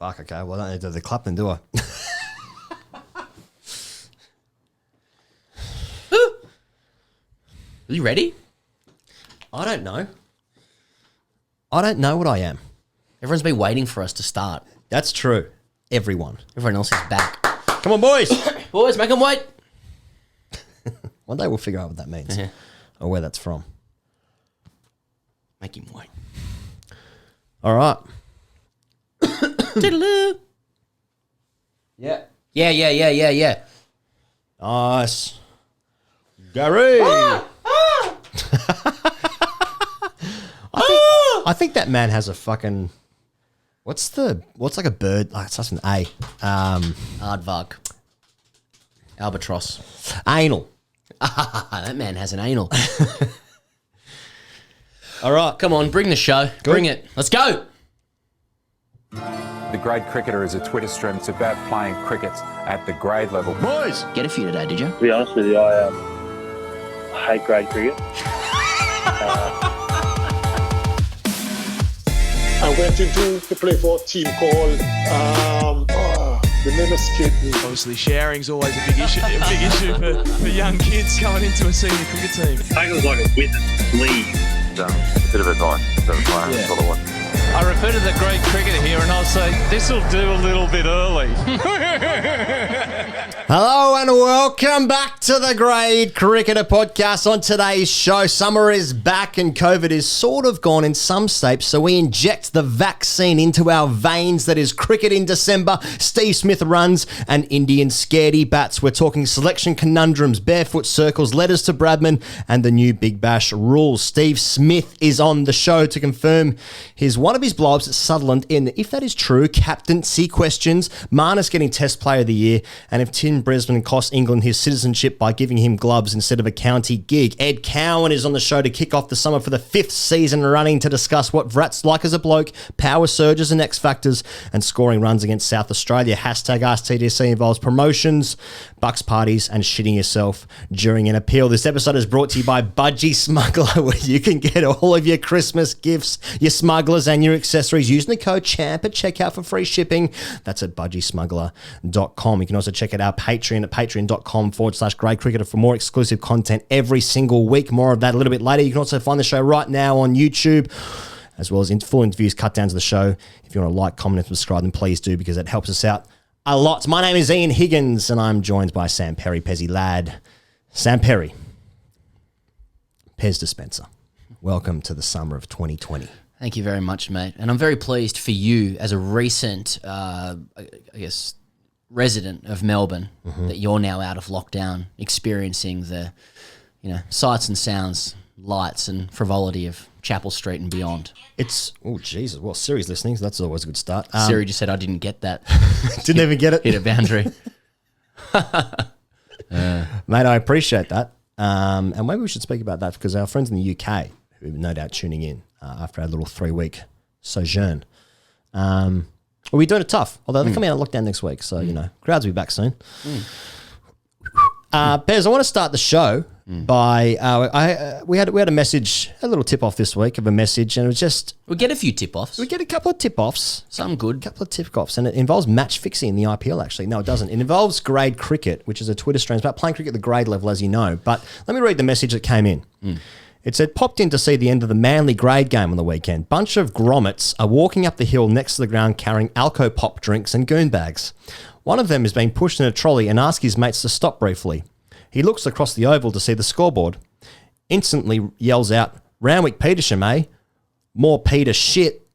Fuck, okay. Well, I don't need to do the clapping, do I? Are you ready? I don't know. I don't know what I am. Everyone's been waiting for us to start. That's true. Everyone else is back. Come on, boys. Boys, make them wait. One day we'll figure out what that means or where that's from. Make him wait. All right. Toodaloo. Yeah. Yeah. Nice. Gary. I think that man has a fucking... What's like a bird? Like, it starts with an A. Aardvark. Albatross. Anal. That man has an anal. All right. Come on, bring the show. Good. Bring it. Let's go. The Grade Cricketer is a Twitter stream. It's about playing cricket at the grade level. Boys. Get a few today, did you? To be honest with you, I hate grade cricket. I went into to play for a team called the name escaped me. Obviously, sharing's always a big issue for young kids coming into a senior cricket team. I think it was like a witness league. A bit of advice to the players. That's all I want. I refer to the great cricketer here and I'll say, this'll do a little bit early. Hello and welcome back to the Grade Cricketer Podcast. On today's show, summer is back and COVID is sort of gone in some states, so we inject the vaccine into our veins. That is cricket in December, Steve Smith runs, and Indian Scaredy Bats. We're talking selection conundrums, barefoot circles, letters to Bradman, and the new Bbl Rules. Steve Smith is on the show to confirm one of his blobs at Sutherland in, if that is true, captaincy questions, Marnus getting Test Player of the Year, and if Tim Bresnan cost England his citizenship by giving him gloves instead of a county gig. Ed Cowan is on the show to kick off the summer for the 5th season running to discuss what Virat's like as a bloke, power surges and X factors, and scoring runs against South Australia. Hashtag AskTDC involves promotions, bucks parties, and shitting yourself during an appeal. This episode is brought to you by Budgy Smuggler, where you can get all of your Christmas gifts, your smugglers, and your accessories using the code CHAMP at checkout for free shipping. That's at budgysmuggler.com. You can also check out our Patreon at patreon.com/Grade Cricketer for more exclusive content every single week. More of that a little bit later. You can also find the show right now on YouTube, as well as full interviews, cut downs of the show. If you want to like, comment, and subscribe, then please do, because it helps us out a lot. My name is Ian Higgins, and I'm joined by Sam Perry, Pezzy lad. Sam Perry, Pez dispenser. Welcome to the summer of 2020. Thank you very much, mate. And I'm very pleased for you as a recent, resident of Melbourne, that you're now out of lockdown, experiencing the, sights and sounds, lights and frivolity of Chapel Street and beyond. Oh, Jesus. Well, Siri's listening, so that's always a good start. Siri just said I didn't get that. Didn't even get it? Hit a boundary. Mate, I appreciate that. And maybe we should speak about that, because our friends in the UK, who are no doubt tuning in after our little 3-week sojourn, we're doing it tough. Although they're coming out of lockdown next week, so, crowds will be back soon. Bez, I want to start the show by we had a message, a little tip off this week of a message, and it was just We get a few tip-offs. we get a couple of tip offs. Some good. A couple of tip-offs, and it involves match fixing in the IPL, actually. No, it doesn't. It involves grade cricket, which is a Twitter stream. It's about playing cricket at the grade level, as you know. But let me read the message that came in. It said, popped in to see the end of the Manly grade game on the weekend. Bunch of grommets are walking up the hill next to the ground carrying Alco pop drinks and goon bags. One of them is being pushed in a trolley and asks his mates to stop briefly. He looks across the oval to see the scoreboard. Instantly yells out, Randwick Petersham, eh? More Peter shit.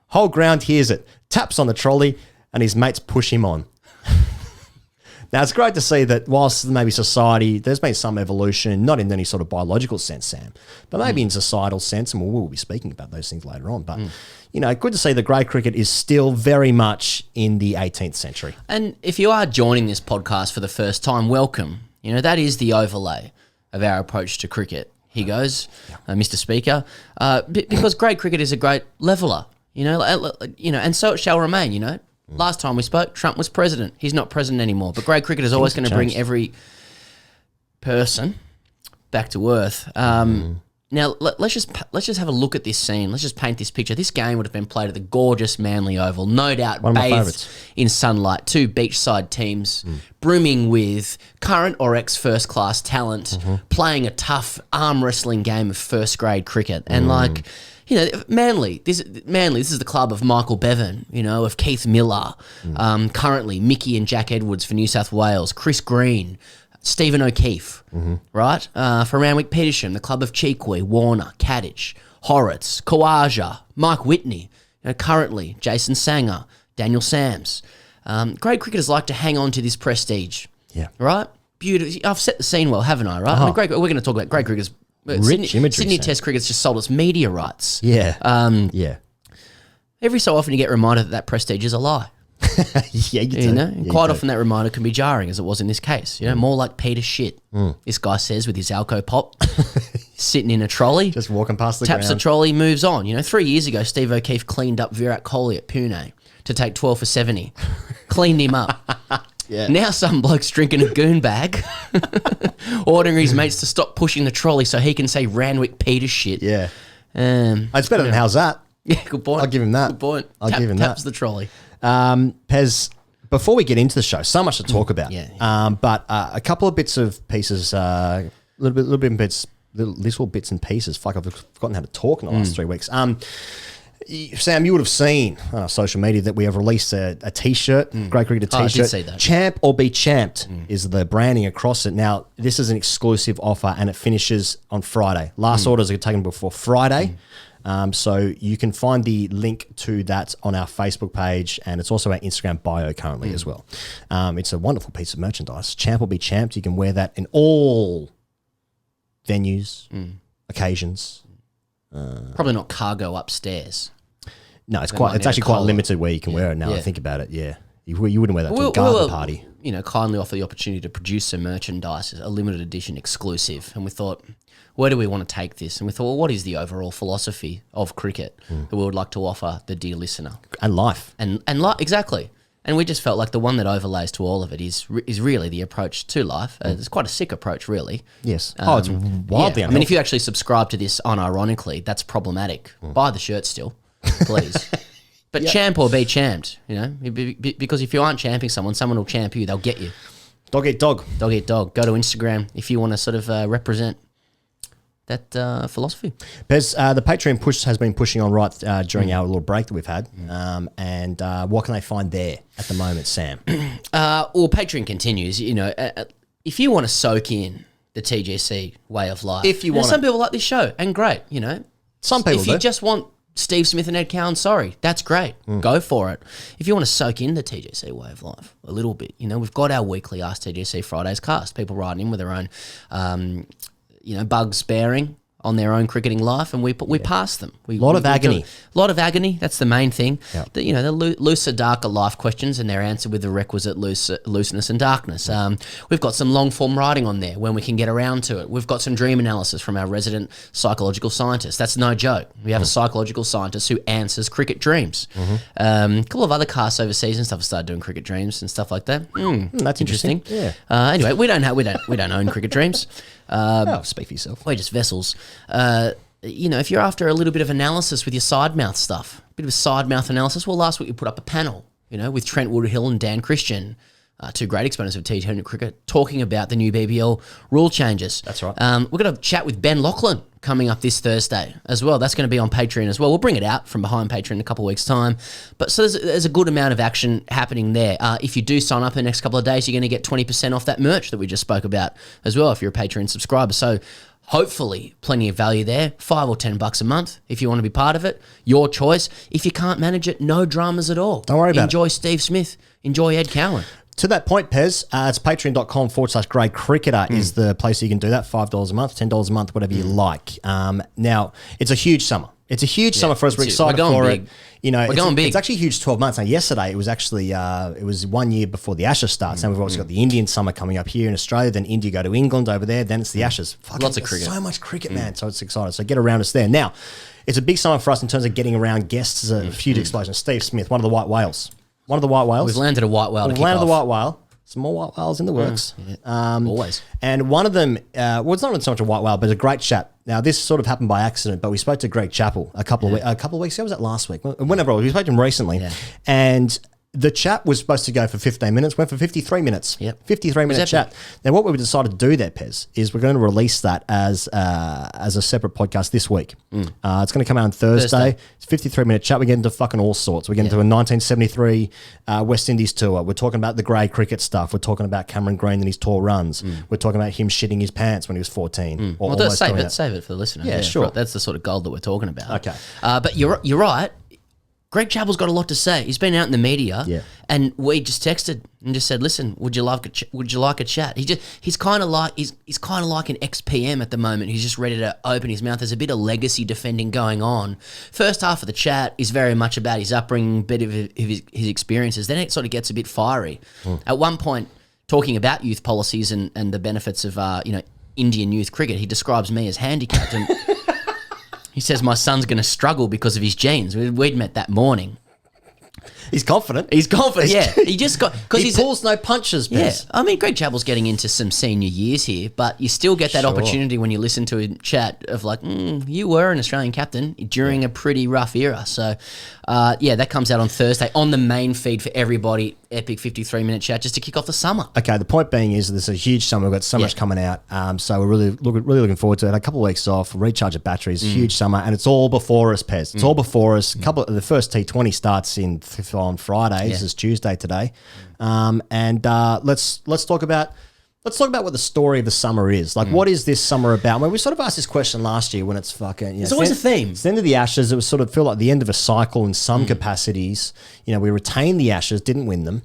Whole ground hears it, taps on the trolley, and his mates push him on. Now, it's great to see that whilst maybe society, there's been some evolution, not in any sort of biological sense, Sam, but maybe in societal sense, and we'll be speaking about those things later on. But, good to see that grade cricket is still very much in the 18th century. And if you are joining this podcast for the first time, welcome. that is the overlay of our approach to cricket. Here goes, Mr. Speaker, because grade cricket is a great leveller, and so it shall remain, Last time we spoke, Trump was president. He's not president anymore. But grade cricket is always going to bring every person back to earth. Now, Now let's just have a look at this scene. Let's just paint this picture. This game would have been played at the gorgeous Manly Oval, no doubt One of my bathed favourites. in sunlight. Two beachside teams brimming with current or ex first class talent, playing a tough arm wrestling game of first grade cricket. And like, you know, Manly. This is the club of Michael Bevan. You know, of Keith Miller. Currently, Mickey and Jack Edwards for New South Wales. Chris Green. Stephen O'Keefe, right? For Randwick Petersham, the club of Cheekwee, Warner, Kadich, Horitz, Kawaja, Mike Whitney, you know, currently Jason Sanger, Daniel Sams. Great cricketers like to hang on to this prestige. Yeah. Right? Beautiful. I've set the scene well, haven't I, right? I mean, we're going to talk about great cricketers. Rich imagery, Sydney Sam. Test cricket's just sold its media rights. Yeah. Yeah. Every so often you get reminded that prestige is a lie. Yeah, you do. You know, Yeah, quite you do. often that reminder can be jarring, as it was in this case. You know, more like Peter shit. This guy says with his Alco pop, sitting in a trolley, Just walking past the taps the ground. trolley, moves on. You know, 3 years ago, Steve O'Keefe cleaned up Virat Kohli at Pune to take 12 for 70. Cleaned him up. Yeah. Now some bloke's drinking a goon bag, ordering his mates to stop pushing the trolley so he can say Randwick Peter shit. Yeah. Um, It's better than how's that? yeah, good point. I'll give him that. Good point. I'll give him that. Taps the trolley. Pez, before we get into the show, so much to talk about. Yeah. But a couple of bits of pieces, little bits and pieces. Fuck, I've forgotten how to talk in the last 3 weeks. Sam, you would have seen on social media that we have released a T-shirt, Great Cricketer T-shirt. I did see that. Champ or be champed is the branding across it. Now, this is an exclusive offer and it finishes on Friday. Last orders are taken before Friday. So you can find the link to that on our Facebook page, and it's also our Instagram bio currently as well. It's a wonderful piece of merchandise. Champ will be champed. You can wear that in all venues, occasions. Probably not cargo upstairs. No, it's might need actually a quite collar. limited where you can wear it now. I Yeah. think about it. Yeah, you wouldn't wear that to a garden party. You know, kindly offer the opportunity to produce some merchandise, a limited edition exclusive. And we thought, where do we want to take this? And we thought, well, what is the overall philosophy of cricket that we would like to offer the dear listener? And life. Exactly. And we just felt like the one that overlays to all of it is really the approach to life. It's quite a sick approach, really. Yes. It's wildly Yeah. I mean, if you actually subscribe to this unironically, that's problematic. Buy the shirt still, please. But champ or be champed, you know, because if you aren't champing someone will champ you. They'll get you. dog eat dog. Dog eat dog. Go to Instagram if you want to sort of represent that philosophy. Pez, the Patreon push has been pushing on right during our little break that we've had. And what can they find there at the moment, Sam? Well, Patreon continues. You know, if you want to soak in the TGC way of life, If you want some people like this show, and great, you know, Some people If you do. just want Steve Smith and Ed Cowan, sorry, that's great. Go for it. If you want to soak in the TGC way of life a little bit, you know, we've got our weekly Ask TGC Fridays cast. People writing in with their own, bugs bearing on their own cricketing life, and we pass them. A Lot of agony. A lot of agony. That's the main thing. Yep. The looser, darker life questions, and they're answered with the requisite looseness and darkness. We've got some long form writing on there when we can get around to it. We've got some dream analysis from our resident psychological scientist. That's no joke. We have a psychological scientist who answers cricket dreams. A couple of other casts overseas and stuff have started doing cricket dreams and stuff like that. That's interesting. Yeah. Anyway, we don't own cricket dreams. Speak for yourself. We're just vessels. If you're after a little bit of analysis with your side mouth stuff, a bit of side mouth analysis, well, last week we put up a panel, with Trent Woodhill and Dan Christian, two great exponents of T20 cricket, talking about the new Bbl rule changes. That's right. We're going to chat with Ben Lachlan coming up this Thursday as well. That's going to be on Patreon as well. We'll bring it out from behind Patreon in a couple of weeks' time. But so there's a good amount of action happening there. If you do sign up in the next couple of days, you're going to get 20% off that merch that we just spoke about as well if you're a Patreon subscriber. So hopefully plenty of value there, $5 or $10 a month if you want to be part of it. Your choice. If you can't manage it, no dramas at all. Don't worry about it. Enjoy Steve Smith. Enjoy Ed Cowan. To that point, Pez, it's patreon.com/grade cricketer is the place you can do that. $5 a month, $10 a month, whatever you like. Now, it's a huge summer. It's a huge summer for us. We're it's- excited we're going for big. it. We're going big. It's actually a huge 12 months. Now, yesterday, it was actually it was 1 year before the Ashes starts. Now, we've also got the Indian summer coming up here in Australia. Then India go to England over there. Then it's the Ashes. Fucking Lots of cricket. So much cricket, man. So it's exciting. So get around us there. Now, it's a big summer for us in terms of getting around guests. There's a huge explosion. Steve Smith, one of the white whales. One of the white whales. We've landed a white whale to We've kick landed off. the white whale. some more white whales in the works. Always. And one of them, well, it's not so much a white whale, but a great chap. Now, this sort of happened by accident, but we spoke to Greg Chappell a couple of weeks ago. Was that last week? Whenever we spoke to him recently, and the chat was supposed to go for 15 minutes, went for 53 minutes. Yep. 53-minute chat. Now, what we decided to do there, Pez, is we're going to release that as a separate podcast this week. It's going to come out on Thursday. It's a 53-minute chat. We get into fucking all sorts. We get into a 1973 West Indies tour. We're talking about the grey cricket stuff. We're talking about Cameron Green and his tour runs. We're talking about him shitting his pants when he was 14. Or Well, save it for the listener. Yeah, sure. That's the sort of gold that we're talking about. Okay. But you're right. Greg Chappell's got a lot to say. He's been out in the media, and we just texted and just said, "Listen, would you like a chat?" He's kind of like an ex-PM at the moment. He's just ready to open his mouth. There's a bit of legacy defending going on. First half of the chat is very much about his upbringing, a bit of his experiences. Then it sort of gets a bit fiery. At one point, talking about youth policies and the benefits of Indian youth cricket, he describes me as handicapped and. He says my son's going to struggle because of his genes. We'd met that morning. He's confident. Yeah. He just got because he pulls no punches. Yeah, Bez. I mean, Greg Chappell's getting into some senior years here, but you still get that opportunity when you listen to him chat of like, you were an Australian captain during a pretty rough era. So, that comes out on Thursday on the main feed for everybody. Epic 53-minute chat just to kick off the summer. Okay, the point being is there's a huge summer. We've got so much coming out. So we're really looking forward to it. A couple of weeks off, recharge of batteries, huge summer, and it's all before us, Pez. It's all before us. The first T20 starts on Friday. This is Tuesday today. Let's talk about what the story of the summer is. Like, what is this summer about? Well, we sort of asked this question last year when it's fucking... It's always a theme. It's the end of the Ashes. It was sort of feel like the end of a cycle in some capacities. We retained the Ashes, didn't win them.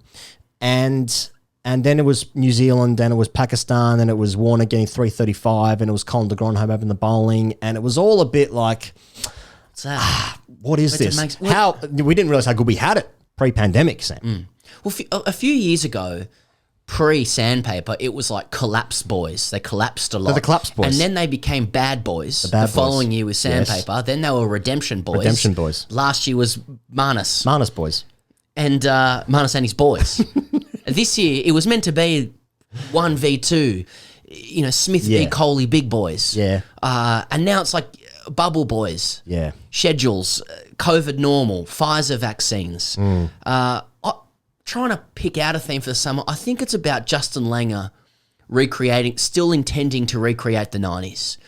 And then it was New Zealand, then it was Pakistan, then it was Warner getting 335, and it was Colin de Grandhomme having the bowling. And it was all a bit like, what is this? We didn't realise how good we had it pre-pandemic, Sam. Well, a few years ago... Pre-Sandpaper, it was like Collapse Boys. They collapsed a lot. The Collapse Boys. And then they became Bad Boys. The following year was Sandpaper. Yes. Then they were Redemption Boys. Last year was Marnus. Marnus Boys. And Marnus and his boys. This year, it was meant to be 1v2, Smith v. Coley Big Boys. Yeah. And now it's like Bubble Boys. Yeah. Schedules, COVID normal, Pfizer vaccines. Trying to pick out a theme for the summer. I think it's about Justin Langer still intending to recreate the 90s.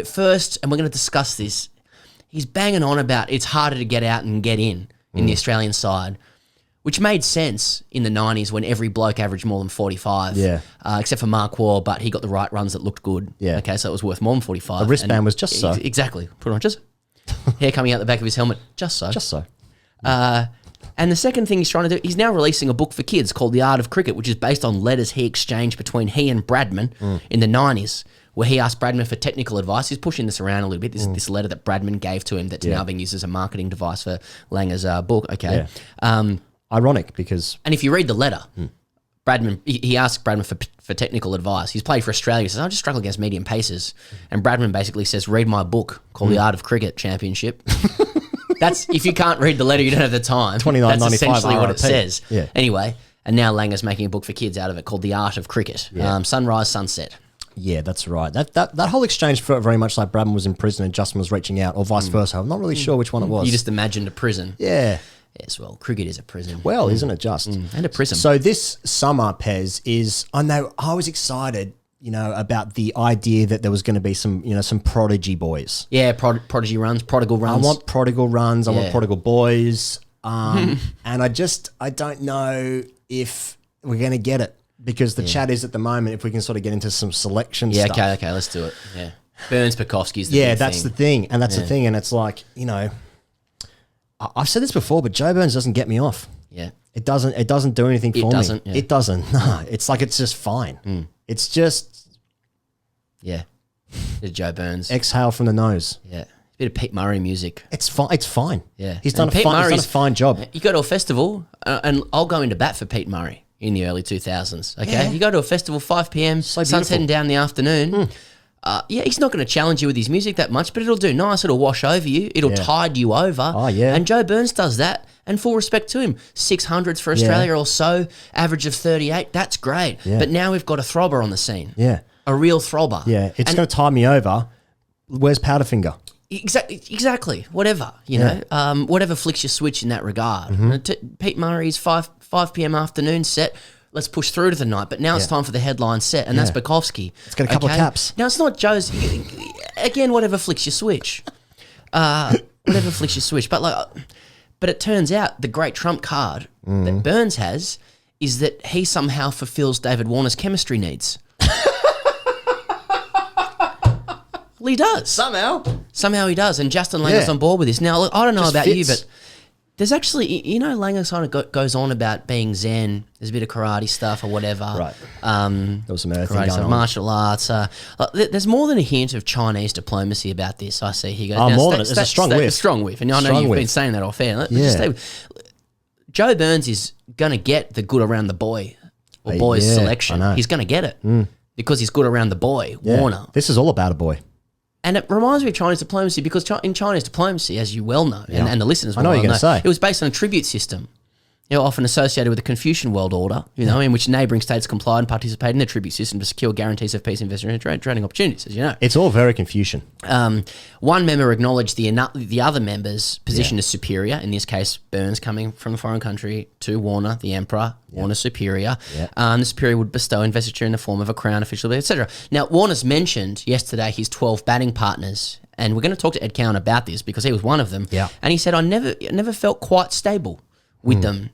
First, and we're going to discuss this, he's banging on about it's harder to get out and get in the Australian side, which made sense in the 90s when every bloke averaged more than 45. Yeah. Except for Mark Waugh, but he got the right runs that looked good. Yeah. Okay, so it was worth more than 45. The wristband was just so. Exactly. Put on just. Hair coming out the back of his helmet, just so. Just so. And the second thing he's trying to do, he's now releasing a book for kids called The Art of Cricket, which is based on letters he exchanged between he and Bradman in the 90s, where he asked Bradman for technical advice. He's pushing this around a little bit. This letter that Bradman gave to him that's now being used as a marketing device for Langer's book. Okay. Yeah. Ironic because... And if you read the letter, Bradman, he asked Bradman for technical advice. He's played for Australia. He says, I just struggle against medium pacers. And Bradman basically says, read my book called The Art of Cricket Championship. That's if you can't read the letter, you don't have the time. That's essentially what it says. Yeah. Anyway, and now Langer's making a book for kids out of it called The Art of Cricket. Yeah. Sunrise, Sunset. Yeah, that's right. That whole exchange felt very much like Bradman was in prison and Justin was reaching out, or vice versa. I'm not really sure which one it was. You just imagined a prison. Yeah. Yes, well, cricket is a prison. Well, isn't it just? And a prison. So this summer, Pez, is... I know I was excited... about the idea that there was going to be some prodigy boys. Yeah, prodigy runs, prodigal runs. I want prodigal runs. I want prodigal boys. And I don't know if we're going to get it because the chat is at the moment, if we can sort of get into some selection stuff. Yeah, okay, let's do it. Yeah. Burns Pekovsky's the big thing. That's the thing. And that's the thing. And it's like, I've said this before, but Joe Burns doesn't get me off. Yeah. It doesn't do anything for me. Yeah. It doesn't. No, it's like it's just fine. It's just... Yeah. Bit of Joe Burns. Exhale from the nose. Yeah. Bit of Pete Murray music. It's fine. It's fine. Yeah. He's done a fine job. You go to a festival, and I'll go into bat for Pete Murray in the early 2000s. Okay. Yeah. You go to a festival, 5 p.m, sun's heading down in the afternoon. He's not going to challenge you with his music that much, but it'll do nice. It'll wash over you. It'll tide you over. Oh, yeah. And Joe Burns does that. And full respect to him. 600s for Australia or so, average of 38. That's great. Yeah. But now we've got a throbber on the scene. Yeah. A real throbber. Yeah. It's going to tie me over. Where's Powderfinger? Exactly. Whatever, you know. Whatever flicks your switch in that regard. Pete Murray's 5 p.m. afternoon set. Let's push through to the night. But now it's time for the headline set, and that's Bukowski. It's got a couple of caps. Now, it's not Joe's. Again, whatever flicks your switch. Whatever flicks your switch. But it turns out the great trump card that Burns has is that he somehow fulfills David Warner's chemistry needs. Well, he does. Somehow he does. And Justin Langer's on board with this. Now, look, I don't know about you, but there's actually, you know, Langer kind of goes on about being Zen. There's a bit of karate stuff or whatever. Right. There was some earthing going on. Martial arts. There's more than a hint of Chinese diplomacy about this, I see. He goes, more than it. There's a strong whiff. A strong whiff. And I know you've been saying that off air. Joe Burns is going to get the good around the boy or boys selection. He's going to get it because he's good around the boy, Warner. This is all about a boy. And it reminds me of Chinese diplomacy because in Chinese diplomacy, as you well know, and the listeners will know, it was based on a tribute system. You know, often associated with the Confucian world order, you know, in which neighbouring states complied and participated in the tribute system to secure guarantees of peace, investment, and trading opportunities, as you know. It's all very Confucian. One member acknowledged the other member's position as superior, in this case, Burns coming from a foreign country to Warner, the emperor, Warner's superior. The superior would bestow investiture in the form of a crown, official, etc. Now, Warner's mentioned yesterday his 12 batting partners, and we're going to talk to Ed Cowan about this because he was one of them. Yeah. And he said, I never felt quite stable with them.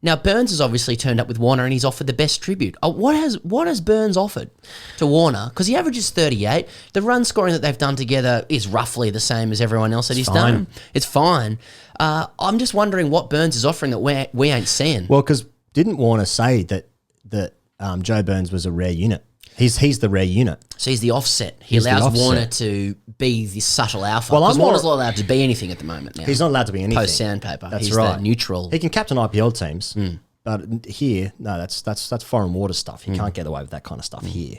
Now, Burns has obviously turned up with Warner and he's offered the best tribute. What has Burns offered to Warner? Because he averages 38. The run scoring that they've done together is roughly the same as everyone else that he's done. It's fine. I'm just wondering what Burns is offering that we ain't seeing. Well, because didn't Warner say that Joe Burns was a rare unit? He's the rare unit. So he's the offset. He allows Warner to be the subtle alpha. Well, because Warner's not allowed to be anything at the moment now. He's not allowed to be anything. Post sandpaper. That's he's right. the neutral. He can captain IPL teams, but here, no, that's foreign water stuff. He can't get away with that kind of stuff here.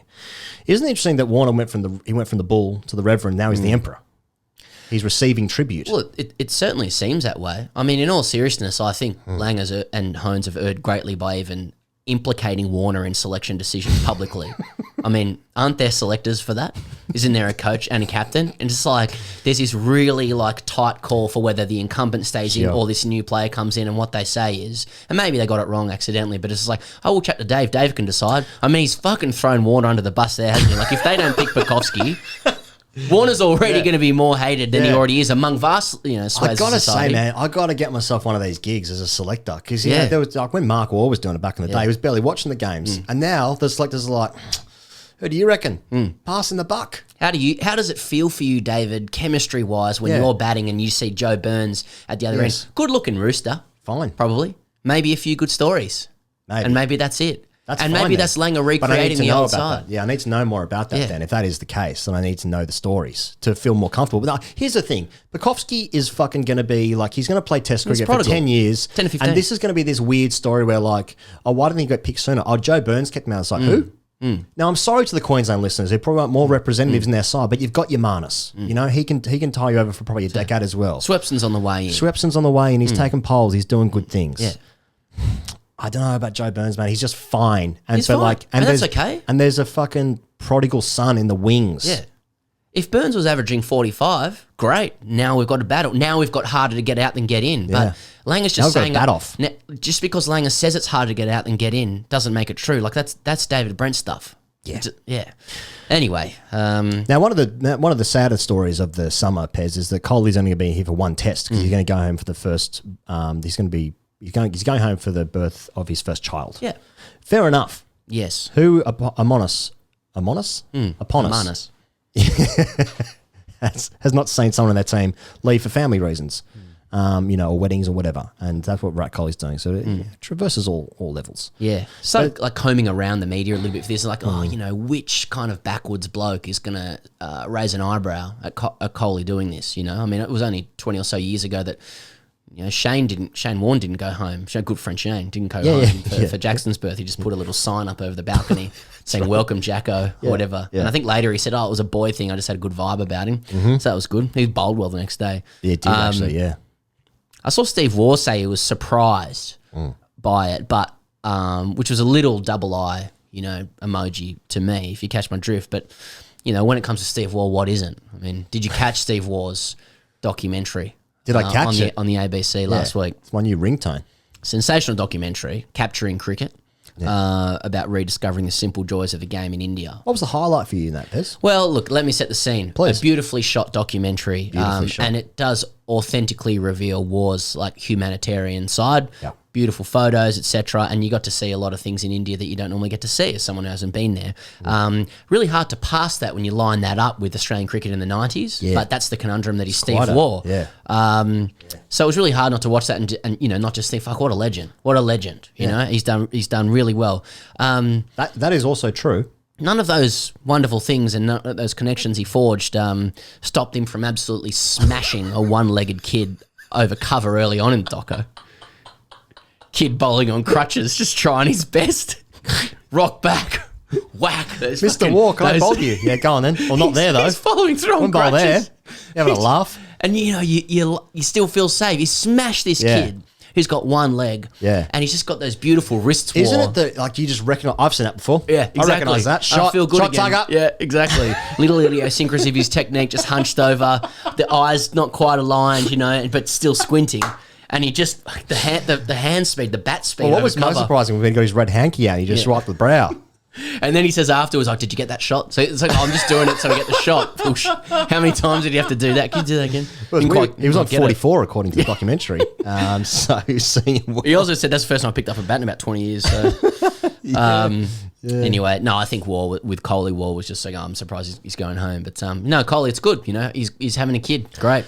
Isn't it interesting that Warner went from the bull to the reverend? Now he's the emperor. He's receiving tribute. Well, it certainly seems that way. I mean, in all seriousness, I think Langers and Hones have erred greatly by even implicating Warner in selection decisions publicly. I mean, aren't there selectors for that? Isn't there a coach and a captain? And it's like there's this really like tight call for whether the incumbent stays in or this new player comes in, and what they say is, and maybe they got it wrong accidentally, but it's just like, oh, we'll chat to Dave. Dave can decide. I mean, he's fucking thrown Warner under the bus there, hasn't he? Like, if they don't pick Bukowski, Warner's already going to be more hated than he already is among vast, swathes I gotta of society. say, man, I gotta get myself one of these gigs as a selector because there was like when Mark Orr was doing it back in the day, he was barely watching the games, and now the selectors are like, who do you reckon passing the buck? How does it feel for you, David, chemistry wise, when you're batting and you see Joe Burns at the other end? Good looking rooster, Fine, probably, maybe a few good stories, and maybe that's it. That's and fine, maybe then. that's Langer But I need recreating to the know old about side. that. Yeah, I need to know more about that then. If that is the case, then I need to know the stories to feel more comfortable. But here's the thing. Bukowski is fucking going to be like, he's going to play test cricket for 10 years. 10 to 15. And this is going to be this weird story where like, oh, why didn't he get picked sooner? Oh, Joe Burns kept him out. It's like, who? Now, I'm sorry to the Queensland listeners. They probably want more representatives in their side, but you've got your Marnus. You know, he can tie you over for probably a decade as well. Swepson's on the way in. Swepson's on the way and he's taking polls. He's doing good things. Yeah. I don't know about Joe Burns, man. He's just fine. And He's so fine. like, And that's there's- okay. And there's a fucking prodigal son in the wings. Yeah. If Burns was averaging 45, great. Now we've got a battle. Now we've got harder to get out than get in. But Langer's Now just we've got saying a bat off. Just because Langer says it's harder to get out than get in doesn't make it true. Like that's David Brent stuff. Yeah. Anyway, Now, one of the saddest stories of the summer, Pez, is that Kohli's only going to be here for one test because he's going to go home for the first. He's going home for the birth of his first child. Yeah. Fair enough. yes. Who upon us has not seen someone in their team leave for family reasons, or weddings or whatever, and that's what Virat Kohli's doing. So it traverses all levels. Yeah. So like combing around the media a little bit for this, like, which kind of backwards bloke is going to raise an eyebrow at Kohli doing this, I mean, it was only 20 or so years ago that, Shane Warne didn't go home. Good friend Shane didn't go home for Jackson's birth. He just put a little sign up over the balcony saying, welcome Jacko, or whatever. Yeah. And I think later he said, it was a boy thing. I just had a good vibe about him. So that was good. He bowled well the next day. Yeah, it did actually, yeah. I saw Steve Waugh say he was surprised by it, but which was a little double eye, emoji to me, if you catch my drift. But, when it comes to Steve Waugh, what isn't? I mean, did you catch Steve Waugh's documentary? Did I catch it? On the ABC last week. It's my new ringtone. Sensational documentary, Capturing Cricket, about rediscovering the simple joys of the game in India. What was the highlight for you in that, Pez? Well, look, let me set the scene. Please. A beautifully shot documentary, and it does authentically reveal Waugh's humanitarian side. Yeah. Beautiful photos, etc. And you got to see a lot of things in India that you don't normally get to see as someone who hasn't been there. Really hard to pass that when you line that up with Australian cricket in the 90s. Yeah. But that's the conundrum that he's Steve Waugh. Yeah. So it was really hard not to watch that and not just think, fuck, what a legend. What a legend. You know, he's done really well. That is also true. None of those wonderful things and those connections he forged stopped him from absolutely smashing a one-legged kid over cover early on in the doco. Kid bowling on crutches, just trying his best. Rock back, whack. Mr. Waugh, can I bowl you? Yeah, go on then. Well, not there though. He's following through on One bowl crutches. there. You having a laugh? And you still feel safe. He smashed this kid who's got one leg. Yeah. And he's just got those beautiful wrists. Isn't it that you just recognise? I've seen that before. Yeah, exactly. I recognise that. I Shot, feel good shot again. tug up. Yeah, exactly. Little idiosyncrasy of his technique, just hunched over, the eyes not quite aligned, but still squinting. And he just, the hand speed, the bat speed. Well, what was over most cover. surprising when he got his red hanky out, he just wiped the brow. And then he says afterwards, did you get that shot? So it's like, I'm just doing it so I get the shot. How many times did he have to do that? Can you do that again? He was on 44 according to the documentary. So seeing He also said that's the first time I picked up a bat in about 20 years. So. Anyway, no, I think Waugh with Kohli, Waugh was just like, I'm surprised he's going home. But no, Kohli, it's good. He's having a kid. Great.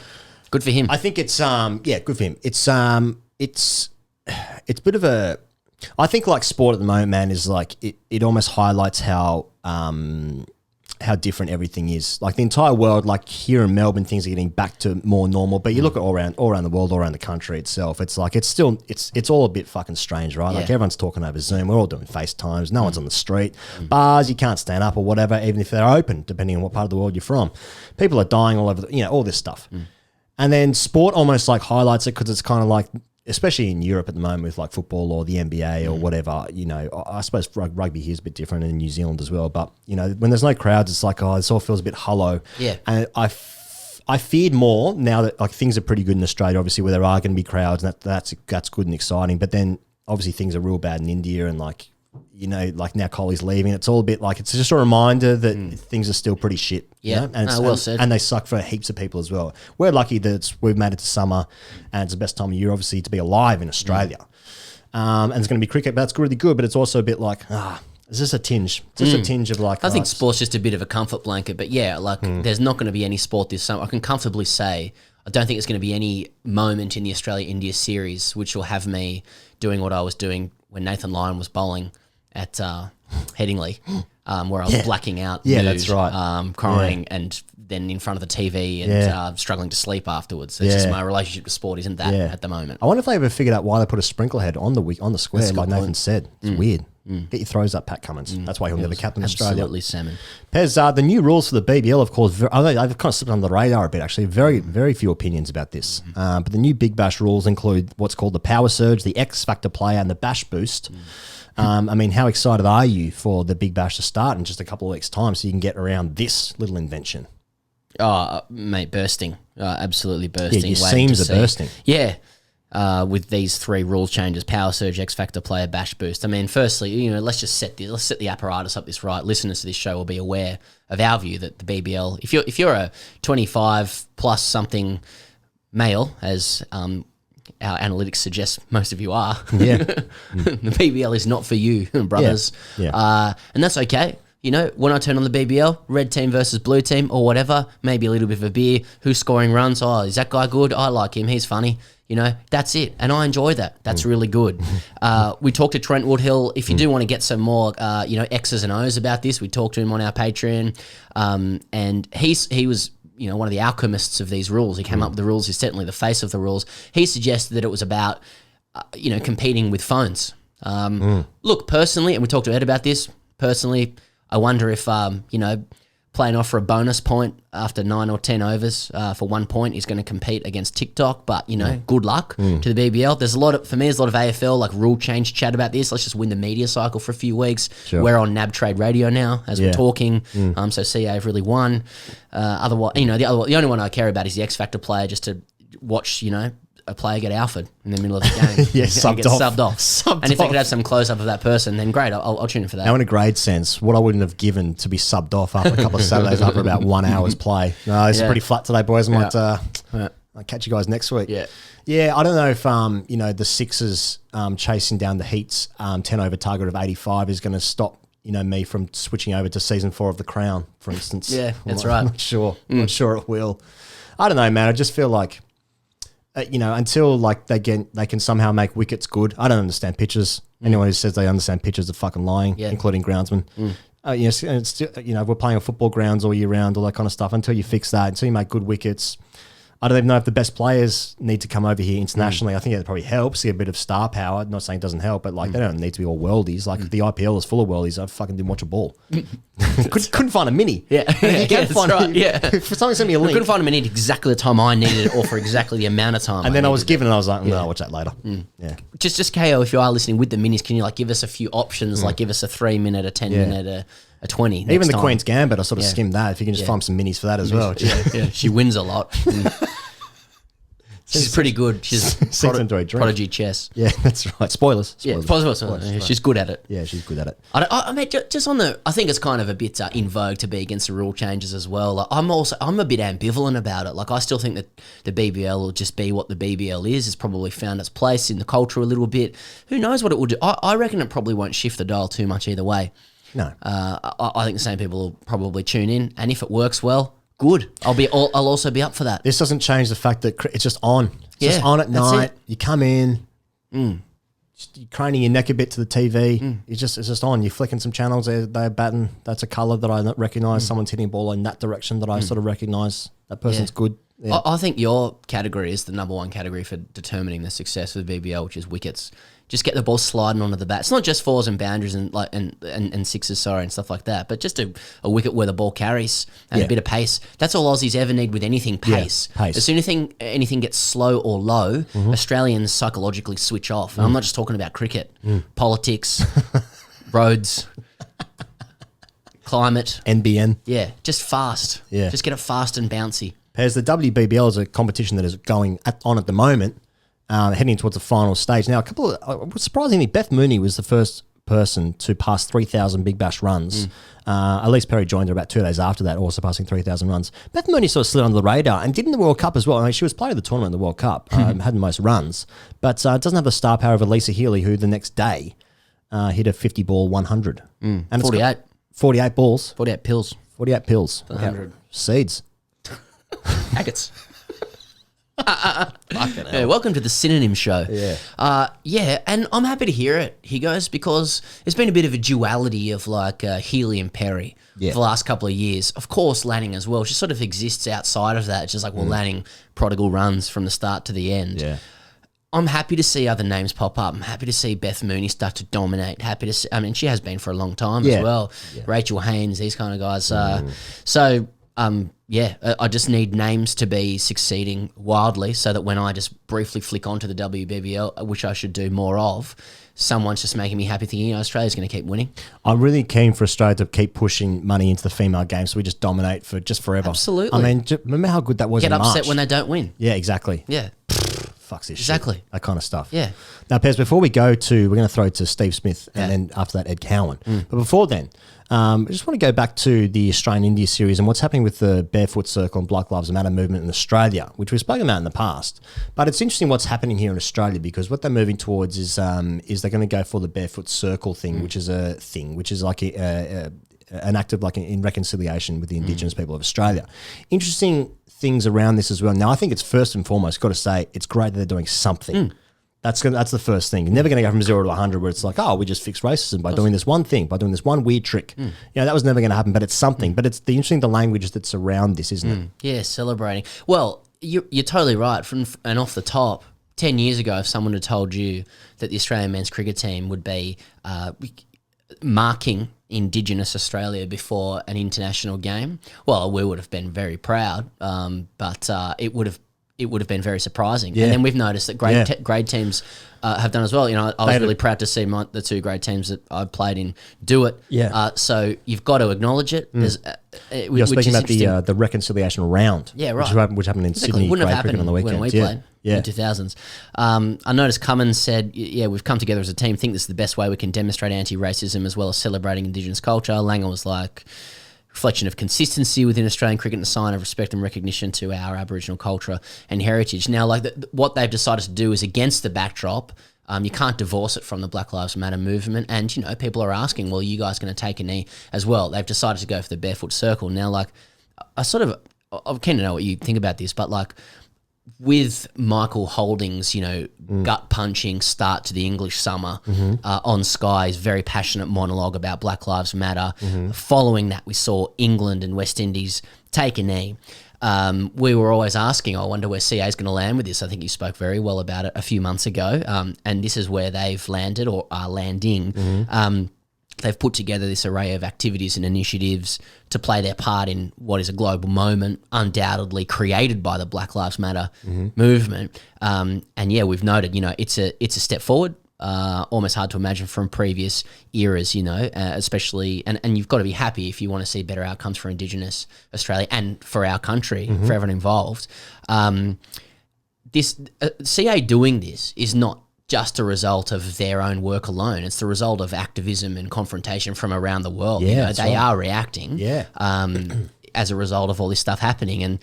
Good for him. I think it's good for him. It's a bit of a. I think sport at the moment, man, is it almost highlights how different everything is. The entire world, here in Melbourne, things are getting back to more normal. But you look at all around the world, all around the country itself, it's it's all a bit fucking strange, right? Everyone's talking over Zoom. We're all doing FaceTimes. No one's on the street. Bars, you can't stand up or whatever, even if they're open, depending on what part of the world you're from. People are dying all over. All this stuff. And then sport almost highlights it because it's kind of especially in Europe at the moment with football or the NBA or whatever, I suppose rugby here is a bit different in New Zealand as well. But, when there's no crowds, it's this all feels a bit hollow. Yeah. And I feared more now that things are pretty good in Australia, obviously, where there are going to be crowds and that's good and exciting. But then obviously things are real bad in India and now Kohli's leaving. It's all a bit it's just a reminder that things are still pretty shit. Yeah, And well said. And they suck for heaps of people as well. We're lucky that we've made it to summer and it's the best time of year, obviously, to be alive in Australia. And it's going to be cricket, but that's really good. But it's also a bit is this a tinge? Is this a tinge of I think sport's just a bit of a comfort blanket. But yeah, there's not going to be any sport this summer. I can comfortably say I don't think there's going to be any moment in the Australia-India series which will have me doing what I was doing when Nathan Lyon was bowling at Headingley, where I was blacking out, Yeah, that's right. crying, and then in front of the TV and struggling to sleep afterwards. It's just my relationship to sport isn't that at the moment. I wonder if they ever figured out why they put a sprinkler head on the square, That's a like good Nathan point. said. It's weird. Get your throws up, Pat Cummins. That's why he'll never captain Australia. Absolutely salmon. Pez, the new rules for the BBL, of course, they've kind of slipped under the radar a bit, actually. Very, very few opinions about this. But the new Big Bash rules include what's called the Power Surge, the X Factor Player, and the Bash Boost. How excited are you for the Big Bash to start in just a couple of weeks' time so you can get around this little invention? Oh, mate, bursting. Absolutely bursting. Yeah, your Waiting seams to are see. bursting. Yeah. With these three rule changes, Power Surge, X Factor Player, Bash Boost. Firstly, let's set the apparatus up this right. Listeners to this show will be aware of our view that the BBL, if you're a 25 plus something male, as our analytics suggest most of you are, the BBL is not for you, brothers. Yeah. And that's okay. When I turn on the BBL, red team versus blue team or whatever, maybe a little bit of a beer, who's scoring runs? Oh, is that guy good? I like him. He's funny. That's it. And I enjoy that. That's really good. We talked to Trent Woodhill. If you do want to get some more, X's and O's about this, we talked to him on our Patreon. And he was, one of the alchemists of these rules. He came up with the rules. He's certainly the face of the rules. He suggested that it was about, competing with phones. Look, personally, and we talked to Ed about this, personally, I wonder if, playing off for a bonus point after 9 or 10 overs for 1 point. He's going to compete against TikTok, but, good luck to the BBL. There's a lot of AFL, like rule change chat about this. Let's just win the media cycle for a few weeks. Sure. We're on NAB Trade Radio now as we're talking. So CA have really won. Otherwise, the only one I care about is the X Factor player, just to watch, a player get alphaed in the middle of the game. subbed off. And if they could have some close-up of that person, then great, I'll tune in for that. Now, in a grade sense, what I wouldn't have given to be subbed off after a couple of Saturdays after about 1 hour's play. No, this is pretty flat today, boys. I'll catch you guys next week. Yeah, I don't know if, the Sixers chasing down the Heat's 10-over target of 85 is going to stop, me from switching over to season 4 of The Crown, for instance. Yeah, that's right. I'm not sure. I'm not sure it will. I don't know, man. I just feel like, until like they can somehow make wickets good. I don't understand pitches. Anyone who says they understand pitches are fucking lying, including groundsmen. We're playing on football grounds all year round, all that kind of stuff. Until you fix that, until you make good wickets, I don't even know if the best players need to come over here internationally. I think it probably helps, see a bit of star power. I'm not saying it doesn't help, but like they don't need to be all worldies. Like the IPL is full of worldies. I fucking didn't watch a ball. couldn't find a mini. Yeah, you can't find If someone sent me a link, couldn't find a mini at exactly the time I needed it, or for exactly the amount of time. And then I was given, and I was like, no, I'll watch that later. Yeah. Just KO, if you are listening with the minis, can you like give us a few options? Like give us a 3-minute, a 10-minute, a 20. Even the time. Queen's Gambit, I sort of skimmed that. If you can just find some minis for that as well. She wins a lot. She's pretty good. She's prodigy chess. Yeah, that's right. Spoilers. Spoilers. She's good at it. Yeah, she's good at it. I mean, just on I think it's kind of a bit in vogue to be against the rule changes as well. Like, I'm a bit ambivalent about it. Like, I still think that the BBL will just be what the BBL is. It's probably found its place in the culture a little bit. Who knows what it will do? I reckon it probably won't shift the dial too much either way. No. I think the same people will probably tune in, and if it works well, good. I'll also be up for that. This doesn't change the fact that it's just on. It's just on at night. You come in, you're craning your neck a bit to the TV. It's just on. You're flicking some channels. They're batting. That's a colour that I recognise. Someone's hitting a ball in that direction that I sort of recognise. That person's good. Yeah. I think your category is the number one category for determining the success of the BBL, which is wickets. Just get the ball sliding onto the bat. It's not just fours and boundaries and sixes, and stuff like that, but just a wicket where the ball carries and a bit of pace. That's all Aussies ever need with anything, pace. Yeah, pace. As soon as anything gets slow or low, Australians psychologically switch off. And I'm not just talking about cricket, politics, roads, climate. NBN. Yeah, just fast. Yeah. Just get it fast and bouncy. As the WBBL is a competition that is going on at the moment, heading towards the final stage. Now, surprisingly, Beth Mooney was the first person to pass 3,000 Big Bash runs. Elise Perry joined her about 2 days after that, also passing 3,000 runs. Beth Mooney sort of slid under the radar and did in the World Cup as well. I mean, she was player of the tournament in the World Cup, had the most runs, but doesn't have the star power of Elisa Healy, who the next day hit a 50-ball 100. And 48. 48 balls. 48 pills. 48 pills. 100. Seeds. Agates. Welcome to the Synonym Show. And I'm happy to hear it, he goes, because there's been a bit of a duality of like Healy and Perry for the last couple of years. Of course, Lanning as well. She sort of exists outside of that. It's just like, Lanning, prodigal runs from the start to the end. Yeah. I'm happy to see other names pop up. I'm happy to see Beth Mooney start to dominate. Happy to see, I mean, she has been for a long time as well. Yeah. Rachel Haynes, these kind of guys. I just need names to be succeeding wildly so that when I just briefly flick onto the WBBL, which I should do more of, someone's just making me happy thinking, Australia's going to keep winning. I'm really keen for Australia to keep pushing money into the female game so we just dominate for just forever. Absolutely. I mean, remember how good that was in March? Get upset when they don't win. Yeah, exactly. Yeah. Fucks this Exactly. shit. That kind of stuff. Yeah. Now, Pez, before we go to, we're going to throw to Steve Smith and then after that, Ed Cowan. But before then, I just want to go back to the Australian-India series and what's happening with the Barefoot Circle and Black Lives Matter movement in Australia, which we've spoken about in the past. But it's interesting what's happening here in Australia because what they're moving towards is they're going to go for the Barefoot Circle thing, which is like an act of like in reconciliation with the Indigenous people of Australia. Interesting things around this as well. Now, I think it's first and foremost, got to say, it's great that they're doing something. That's the first thing. You're never going to go from 0 to 100 where it's like, we just fixed racism by doing this one thing, by doing this one weird trick. That was never going to happen, but it's something. But it's the interesting, the language that's around this, isn't it? Yeah, celebrating. Well, you're totally right. And off the top, 10 years ago, if someone had told you that the Australian men's cricket team would be marking Indigenous Australia before an international game, well, we would have been very proud, but it would have been very surprising. And then we've noticed that grade teams have done as well. You know, I was really proud to see the 2 grade teams that I played in do it. Yeah. So you've got to acknowledge it. You're speaking about the reconciliation round. Yeah, right. Which happened in Sydney Wouldn't have grade cricket happened on the weekend. when we played in 2000s. I noticed Cummins said, we've come together as a team, think this is the best way we can demonstrate anti-racism as well as celebrating Indigenous culture. Langer was like, reflection of consistency within Australian cricket and a sign of respect and recognition to our Aboriginal culture and heritage. Now, like what they've decided to do is against the backdrop. You can't divorce it from the Black Lives Matter movement. And, you know, people are asking, well, are you guys going to take a knee as well? They've decided to go for the barefoot circle. Now, like, I'm keen to know what you think about this, but like with Michael Holding's, you know, gut-punching start to the English summer on Sky's very passionate monologue about Black Lives Matter. Following that, we saw England and West Indies take a knee. We were always asking, I wonder where CA is going to land with this. I think you spoke very well about it a few months ago, and this is where they've landed or are landing. They've put together this array of activities and initiatives to play their part in what is a global moment, undoubtedly created by the Black Lives Matter movement. And we've noted, you know, it's a step forward. Almost hard to imagine from previous eras, you know, especially, and you've got to be happy if you want to see better outcomes for Indigenous Australia and for our country, for everyone involved. CA doing this is not just a result of their own work alone. It's the result of activism and confrontation from around the world. Yeah, you know, they are reacting as a result of all this stuff happening. And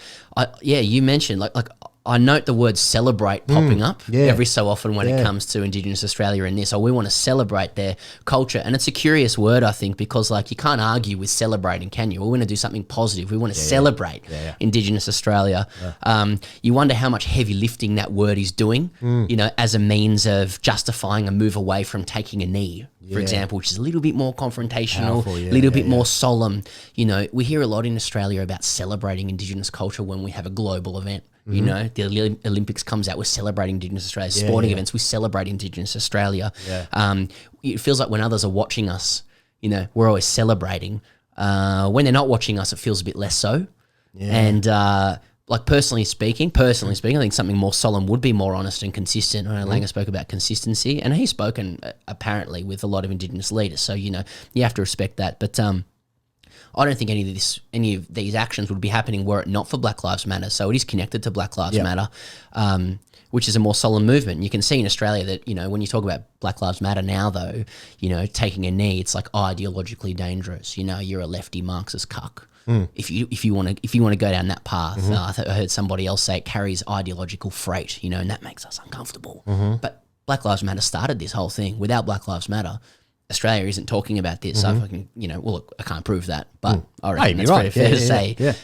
you mentioned like I note the word celebrate popping up every so often when it comes to Indigenous Australia in this. We want to celebrate their culture. And it's a curious word, I think, because like you can't argue with celebrating, can you? We want to do something positive. We want to celebrate Indigenous Australia. You wonder how much heavy lifting that word is doing, you know, as a means of justifying a move away from taking a knee, for example, which is a little bit more confrontational, a little bit more solemn. You know, we hear a lot in Australia about celebrating Indigenous culture when we have a global event. You know, the Olympics comes out, we're celebrating Indigenous Australia. Sporting events, we celebrate Indigenous Australia. It feels like when others are watching us, you know, we're always celebrating. When they're not watching us, it feels a bit less so. And like personally speaking, I think something more solemn would be more honest and consistent. I know Langer spoke about consistency, and he's spoken apparently with a lot of Indigenous leaders. So, you know, you have to respect that. But I don't think any of these actions would be happening were it not for Black Lives Matter. So it is connected to Black Lives Matter, which is a more solemn movement. And you can see in Australia that, you know, when you talk about Black Lives Matter now, though, you know, taking a knee, it's like ideologically dangerous. You know, you're a lefty Marxist cuck. If you want to go down that path, I heard somebody else say it carries ideological freight. You know, and that makes us uncomfortable. But Black Lives Matter started this whole thing. Without Black Lives Matter, Australia isn't talking about this. So if I can, you know, well, look, I can't prove that, but I reckon that's very fair to say.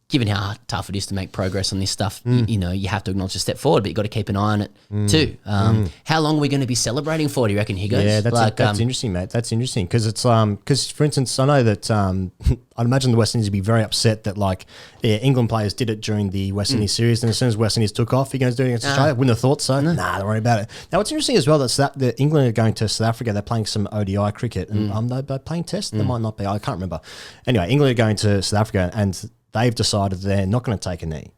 Given how tough it is to make progress on this stuff, you know, you have to acknowledge a step forward, but you've got to keep an eye on it too. How long are we going to be celebrating for, do you reckon, Higgos? Yeah, that's interesting, mate. That's interesting because it's because, for instance, I know that I'd imagine the West Indies would be very upset that England players did it during the West Indies series, and as soon as West Indies took off, you're going to do it against Australia. Wouldn't have thought so. Nah, don't worry about it. Now, what's interesting as well that England are going to South Africa. They're playing some ODI cricket, and they're playing Test. They might not be. I can't remember. Anyway, England are going to South Africa, and they've decided they're not going to take a knee.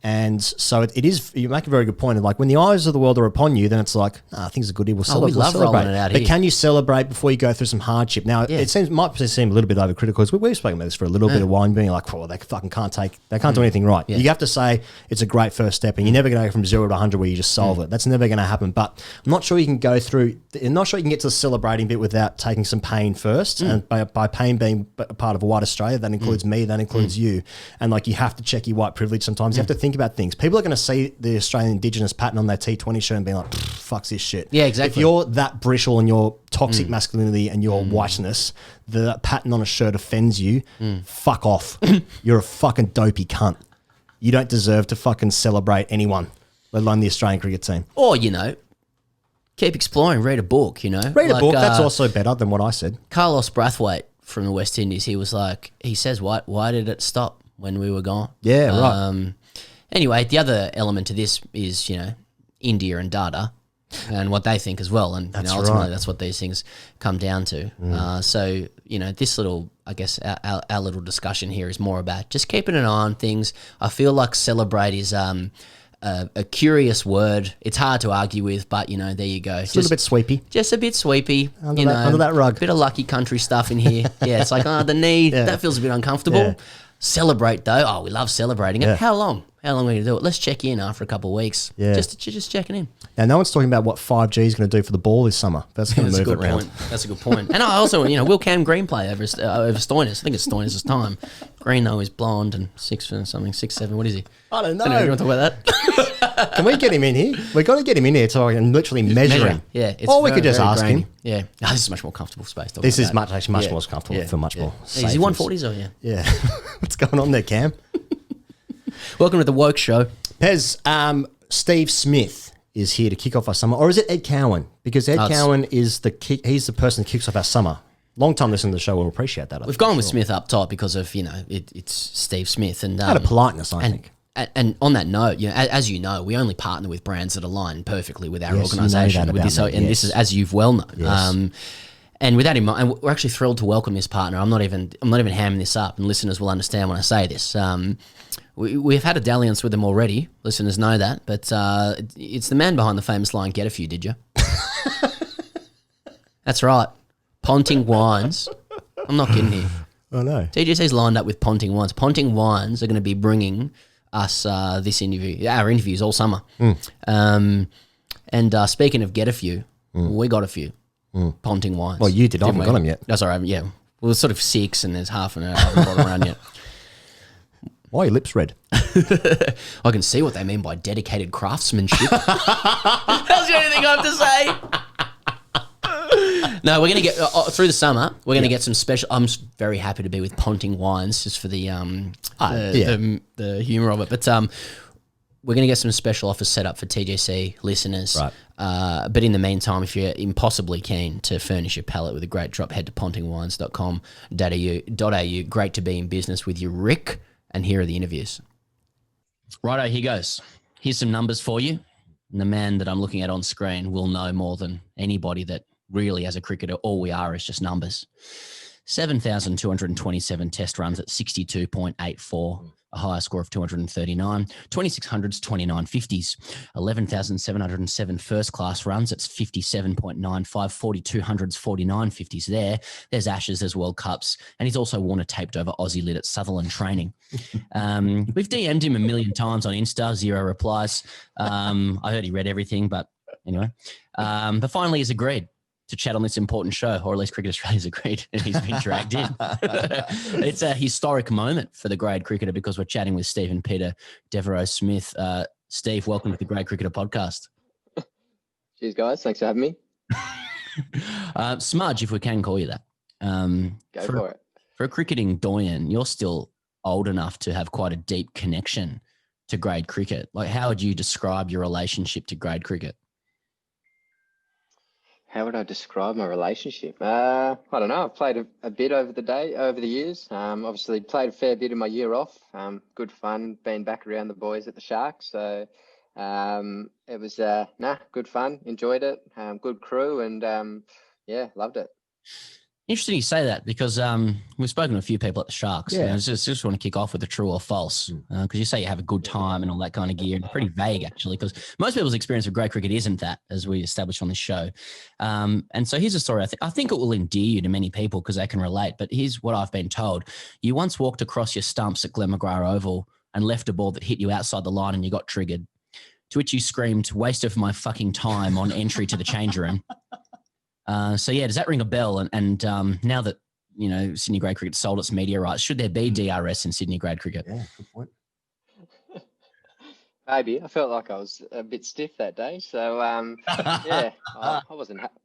And so it is, you make a very good point. Like when the eyes of the world are upon you, then it's like, things are good here. We'll celebrate. We love rolling it out here. But can you celebrate before you go through some hardship? Now, it might seem a little bit overcritical because we've spoken about this for a little bit of while and being like, they fucking can't do anything right. You have to say it's a great first step, and you're never going to go from 0 to 100 where you just solve it. That's never going to happen. But I'm not sure you can go through, I'm not sure you can get to the celebrating bit without taking some pain first. And by pain being a part of a white Australia, that includes me, that includes you. And like you have to check your white privilege sometimes. You have to think about things. People are going to see the Australian Indigenous pattern on their T20 shirt and being like, fuck this shit. Yeah, exactly. If you're that brittle and your toxic masculinity and your whiteness, the pattern on a shirt offends you, fuck off. You're a fucking dopey cunt. You don't deserve to fucking celebrate anyone, let alone the Australian cricket team. Or, you know, keep exploring, read a book, you know. Read a book, that's also better than what I said. Carlos Brathwaite from the West Indies, he says, why did it stop when we were gone? Yeah, right. Anyway, the other element to this is, you know, India and data. and what they think as well. And That's ultimately, right. that's what these things come down to. So, this little, I guess, our little discussion here is more about just keeping an eye on things. I feel like celebrate is a curious word. It's hard to argue with, but, there you go. It's a little bit sweepy. Just a bit sweepy. Under that rug. Bit of lucky country stuff in here. Yeah, it's like, the knee, that feels a bit uncomfortable. Yeah. Celebrate, though. Oh, we love celebrating it. Yeah. How long? How long are we going to do it? Let's check in after a couple of weeks. Yeah. Just checking in. Now, no one's talking about what 5G is going to do for the ball this summer. That's going to move it around. Point. That's a good point. And I also, will Cam Green play over Stoinis? I think it's Stoinis' time. Green, though, is blonde and 6'7". What is he? I don't know. You want to talk about that? Can we get him in here? We've got to get him in here so I can literally measure him. Yeah. Or we could just ask grainy. him. Yeah. Oh, this is much more comfortable space. This is much more comfortable. Yeah. Feel much more safe. Is he 140s or Yeah. What's going on there, Cam? Welcome to the Woke Show. Pez, Steve Smith is here to kick off our summer. Or is it Ed Cowan? Because Ed Cowan is he's the person that kicks off our summer. Long time listener to the show will appreciate that. We've gone with Smith up top because of, it's Steve Smith. And out of politeness, I think. And on that note, as you know, we only partner with brands that align perfectly with our Yes, organisation. you know that about me, And this is, as you've well known. Yes. And with that in mind, we're actually thrilled to welcome this partner. I'm not even hamming this up, and listeners will understand when I say this. We've had a dalliance with them already. Listeners know that, but it's the man behind the famous line, "Get a few, did you?" That's right, Ponting Wines. I'm not kidding here. Oh no. TGC's lined up with Ponting Wines. Ponting Wines are going to be bringing us our interviews all summer. And speaking of get a few, we got a few. Ponting Wines. Well, you did. I haven't got them yet. That's all right. Yeah. Well, it's sort of 6 and there's half an hour I haven't got around yet. Why are your lips red? I can see what they mean by dedicated craftsmanship. That's the only thing I have to say. No, we're going to get, through the summer, we're going to get some special, I'm very happy to be with Ponting Wines just for the humour of it. But we're going to get some special offers set up for TGC listeners. Right. But in the meantime, if you're impossibly keen to furnish your palate with a great drop, head to pontingwines.com.au. Great to be in business with you, Rick. And here are the interviews. Righto, here goes. Here's some numbers for you. And the man that I'm looking at on screen will know more than anybody that really, as a cricketer, all we are is just numbers. 7,227 test runs at 62.84. A higher score of 239, 2600s, 2950s, 11,707 first class runs. It's 57.95, 4200s, 4950s there. There's Ashes, there's World Cups, and he's also worn a taped over Aussie lid at Sutherland training. We've DM'd him a million times on Insta, 0 replies. I heard he read everything, but anyway. But finally he's agreed to chat on this important show, or at least Cricket Australia's agreed, and he's been dragged in. It's a historic moment for the Grade Cricketer because we're chatting with Stephen Peter Devereaux Smith. Steve, welcome to the Grade Cricketer podcast. Cheers, guys. Thanks for having me. Smudge, if we can call you that. Go for it. For a cricketing doyen, you're still old enough to have quite a deep connection to grade cricket. Like, how would you describe your relationship to grade cricket? How would I describe my relationship? I don't know. I've played a bit over the years. Obviously played a fair bit in my year off. Good fun being back around the boys at the Sharks. So it was good fun. Enjoyed it. Good crew, and loved it. Interesting you say that because we've spoken to a few people at the Sharks. Yeah. And I just want to kick off with a true or false because you say you have a good time and all that kind of gear. And pretty vague, actually, because most people's experience of grade cricket isn't that, as we established on this show. And so here's a story. I think it will endear you to many people because they can relate. But here's what I've been told. You once walked across your stumps at Glen McGrath Oval and left a ball that hit you outside the line and you got triggered, to which you screamed, "Waste of my fucking time," on entry to the change room. Does that ring a bell? And now that, Sydney Grade Cricket sold its media rights, should there be DRS in Sydney Grade Cricket? Yeah, good point. Maybe. I felt like I was a bit stiff that day. So, I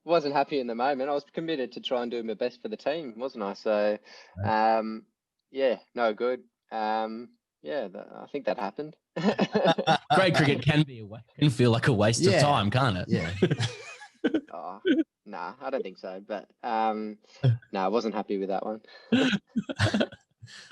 wasn't happy in the moment. I was committed to try and do my best for the team, wasn't I? So, no good. I think that happened. Grade cricket can feel like a waste of time, can't it? Yeah. I don't think so. But I wasn't happy with that one.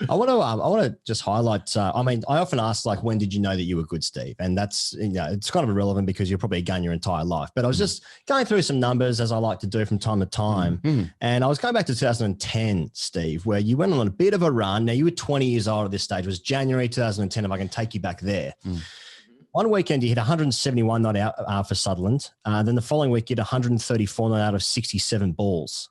I want to just highlight. I mean, I often ask, like, when did you know that you were good, Steve? And that's, it's kind of irrelevant because you're probably a gun your entire life. But I was just going through some numbers, as I like to do from time to time, and I was going back to 2010, Steve, where you went on a bit of a run. Now you were 20 years old at this stage. It was January 2010. If I can take you back there. One weekend you hit 171 not out for Sutherland. Then the following week you hit 134 not out of 67 balls.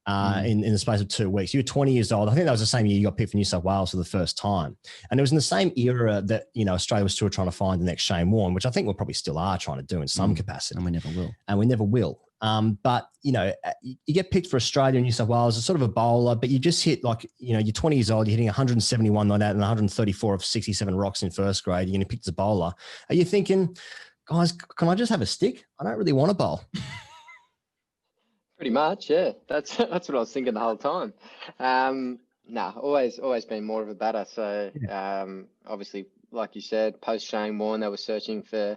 In the space of 2 weeks. You were 20 years old. I think that was the same year you got picked for New South Wales for the first time. And it was in the same era that, Australia was still trying to find the next Shane Warne, which I think we probably still are trying to do in some capacity. And we never will. But, you get picked for Australia and New South Wales as sort of a bowler, but you just hit you're 20 years old, you're hitting 171 not out and 134 of 67 rocks in first grade. You're getting picked as a bowler. Are you thinking, guys, can I just have a stick? I don't really want to bowl. Pretty much, yeah. That's what I was thinking the whole time. Always been more of a batter. So obviously, like you said, post Shane Warne, they were searching for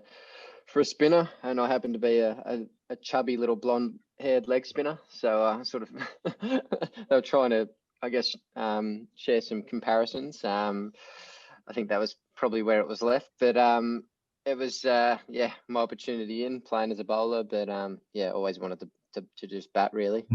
a spinner, and I happened to be a chubby little blonde-haired leg spinner. So sort of they were trying to, I guess, share some comparisons. I think that was probably where it was left, but it was my opportunity in playing as a bowler, but always wanted to just bat, really.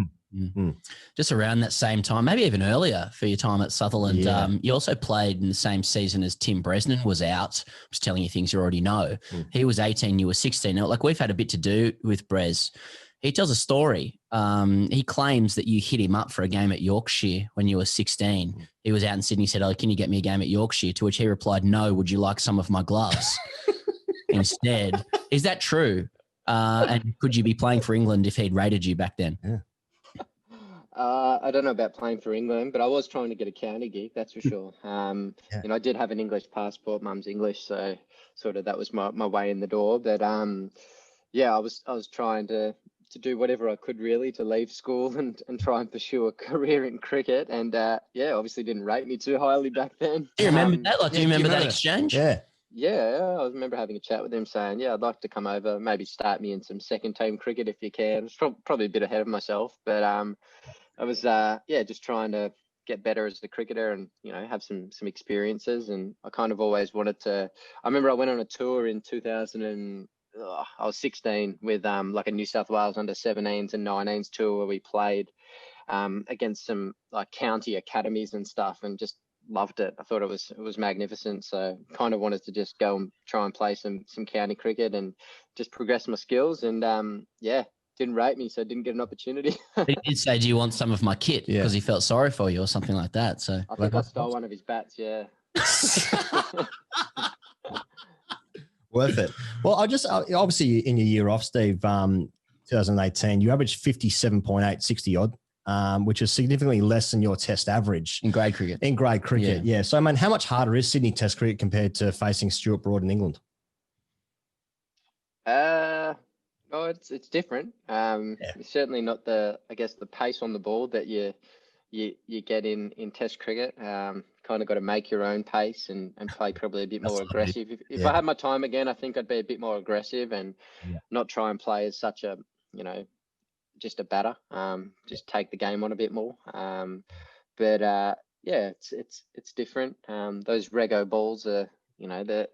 Just around that same time, maybe even earlier for your time at Sutherland. You also played in the same season as Tim Bresnan was out. I'm just telling you things you already know. He was 18, you were 16. Now, we've had a bit to do with Bres. He tells a story. He claims that you hit him up for a game at Yorkshire when you were 16. He was out in Sydney, said, "Oh, can you get me a game at Yorkshire?" To which he replied, "No, would you like some of my gloves?" Instead. Is that true? And could you be playing for England if he'd rated you back then? Yeah. I don't know about playing for England, but I was trying to get a county gig, that's for sure. I did have an English passport. Mum's English, so sort of that was my way in the door. But I was trying to do whatever I could really to leave school and try and pursue a career in cricket. And obviously didn't rate me too highly back then. Do you remember that? Do you remember that exchange? Yeah. Yeah, I remember having a chat with him saying, I'd like to come over, maybe start me in some second team cricket if you can. It's probably a bit ahead of myself, but I was, just trying to get better as a cricketer and, have some experiences. And I kind of always wanted to, I remember I went on a tour in 2000 and I was 16 with like a New South Wales under 17s and 19s tour where we played against some like county academies and stuff and just loved it. I thought it was magnificent. So kind of wanted to just go and try and play some county cricket and just progress my skills. And didn't rate me, so didn't get an opportunity. He did say, "Do you want some of my kit?" Because he felt sorry for you or something like that. So I think I stole one of his bats. Yeah. Worth it. Well, I just obviously in your year off, Steve, 2018, you averaged 57.8, 60 odd. Which is significantly less than your test average. In grade cricket. Yeah. So, how much harder is Sydney test cricket compared to facing Stuart Broad in England? It's different. It's certainly not the pace on the ball that you get in test cricket. Kind of got to make your own pace and play probably a bit more aggressive. If I had my time again, I think I'd be a bit more aggressive and not try and play as such a, just a batter, just take the game on a bit more. It's different. Those Rego balls are, the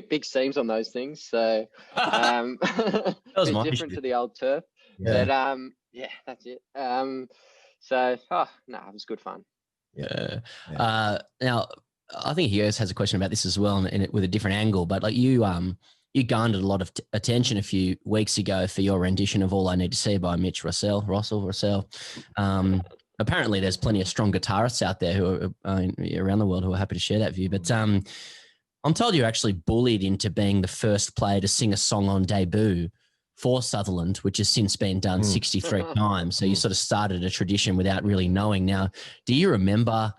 big seams on those things. So that was different to the old turf. Yeah. But that's it. It was good fun. Yeah. Now, I think Hughes has a question about this as well, and with a different angle. But like you garnered a lot of attention a few weeks ago for your rendition of "All I Need to See" by Mitch Russell. Apparently, there's plenty of strong guitarists out there who are around the world who are happy to share that view. But I'm told you're actually bullied into being the first player to sing a song on debut for Sutherland, which has since been done 63 times. So you sort of started a tradition without really knowing. Now, do you remember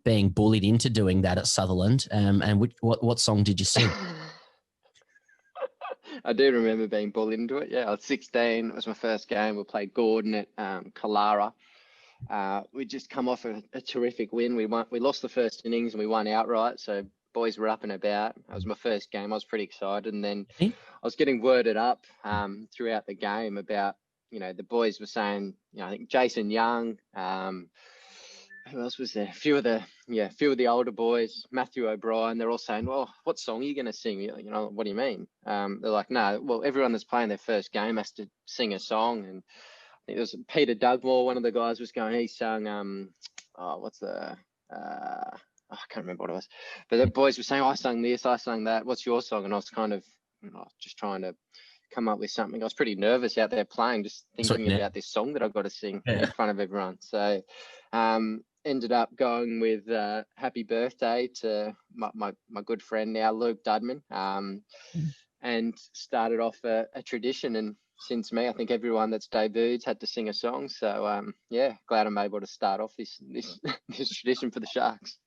being bullied into doing that at Sutherland? And what song did you sing? I do remember being bullied into it. Yeah, I was 16. It was my first game. We played Gordon at Kalara. We'd just come off a terrific win. We lost the first innings and we won outright. So boys were up and about. It was my first game. I was pretty excited. And then I was getting worded up throughout the game about, the boys were saying, I think Jason Young, who else was there? A few of the older boys, Matthew O'Brien. They're all saying, "Well, what song are you going to sing?" You know, what do you mean? They're like, "No, well, everyone that's playing their first game has to sing a song." And I think it was Peter Dugmore, one of the guys, was going. He sung, I can't remember what it was, but the boys were saying, "I sung this, I sung that. What's your song?" And I was kind of just trying to come up with something. I was pretty nervous out there playing, just thinking about this song that I've got to sing in front of everyone. So ended up going with Happy Birthday to my good friend now, Luke Dudman, and started off a tradition. And since me, I think everyone that's debuted had to sing a song. So glad I'm able to start off this tradition for the Sharks.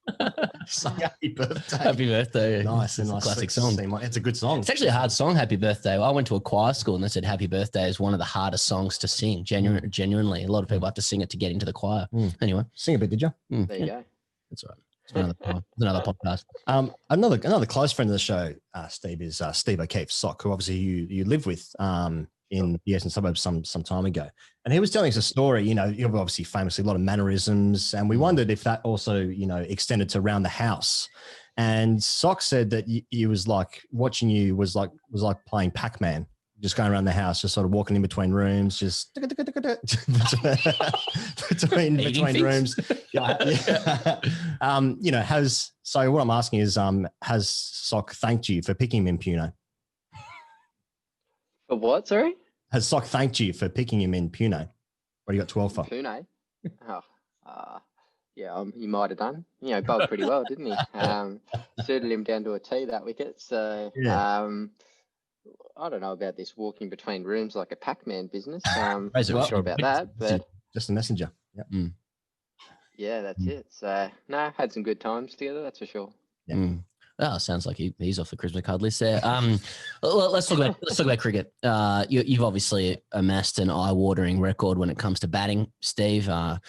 So happy birthday. Happy birthday. Nice. It's a classic song. It's a good song. It's actually a hard song, Happy Birthday. I went to a choir school and they said Happy Birthday is one of the hardest songs to sing. Genuinely. A lot of people have to sing it to get into the choir. Anyway. Sing a bit, did you? There you go. That's all right. It's another podcast. Another close friend of the show, Steve, is Steve O'Keefe, Sock, who obviously you live with in the eastern suburbs some time ago. And he was telling us a story, you obviously famously a lot of mannerisms, and we wondered if that also, extended to around the house. And Sock said that you was like watching you was like playing Pac-Man, just going around the house, just sort of walking in between rooms, just between rooms. So what I'm asking is, has Sock thanked you for picking him in Puno? For what, sorry? Has Sock thanked you for picking him in Puno? What do you got 12 for? Puno? He might have done. Bowled pretty well, didn't he? Suited him down to a tee, that wicket. So, I don't know about this walking between rooms like a Pac-Man business. I'm not sure about that, but just a messenger. Yep. Yeah, that's it. So, had some good times together, that's for sure. Yeah. Oh, sounds like he's off the Christmas card list there. Let's talk about cricket. You've obviously amassed an eye-watering record when it comes to batting, Steve. And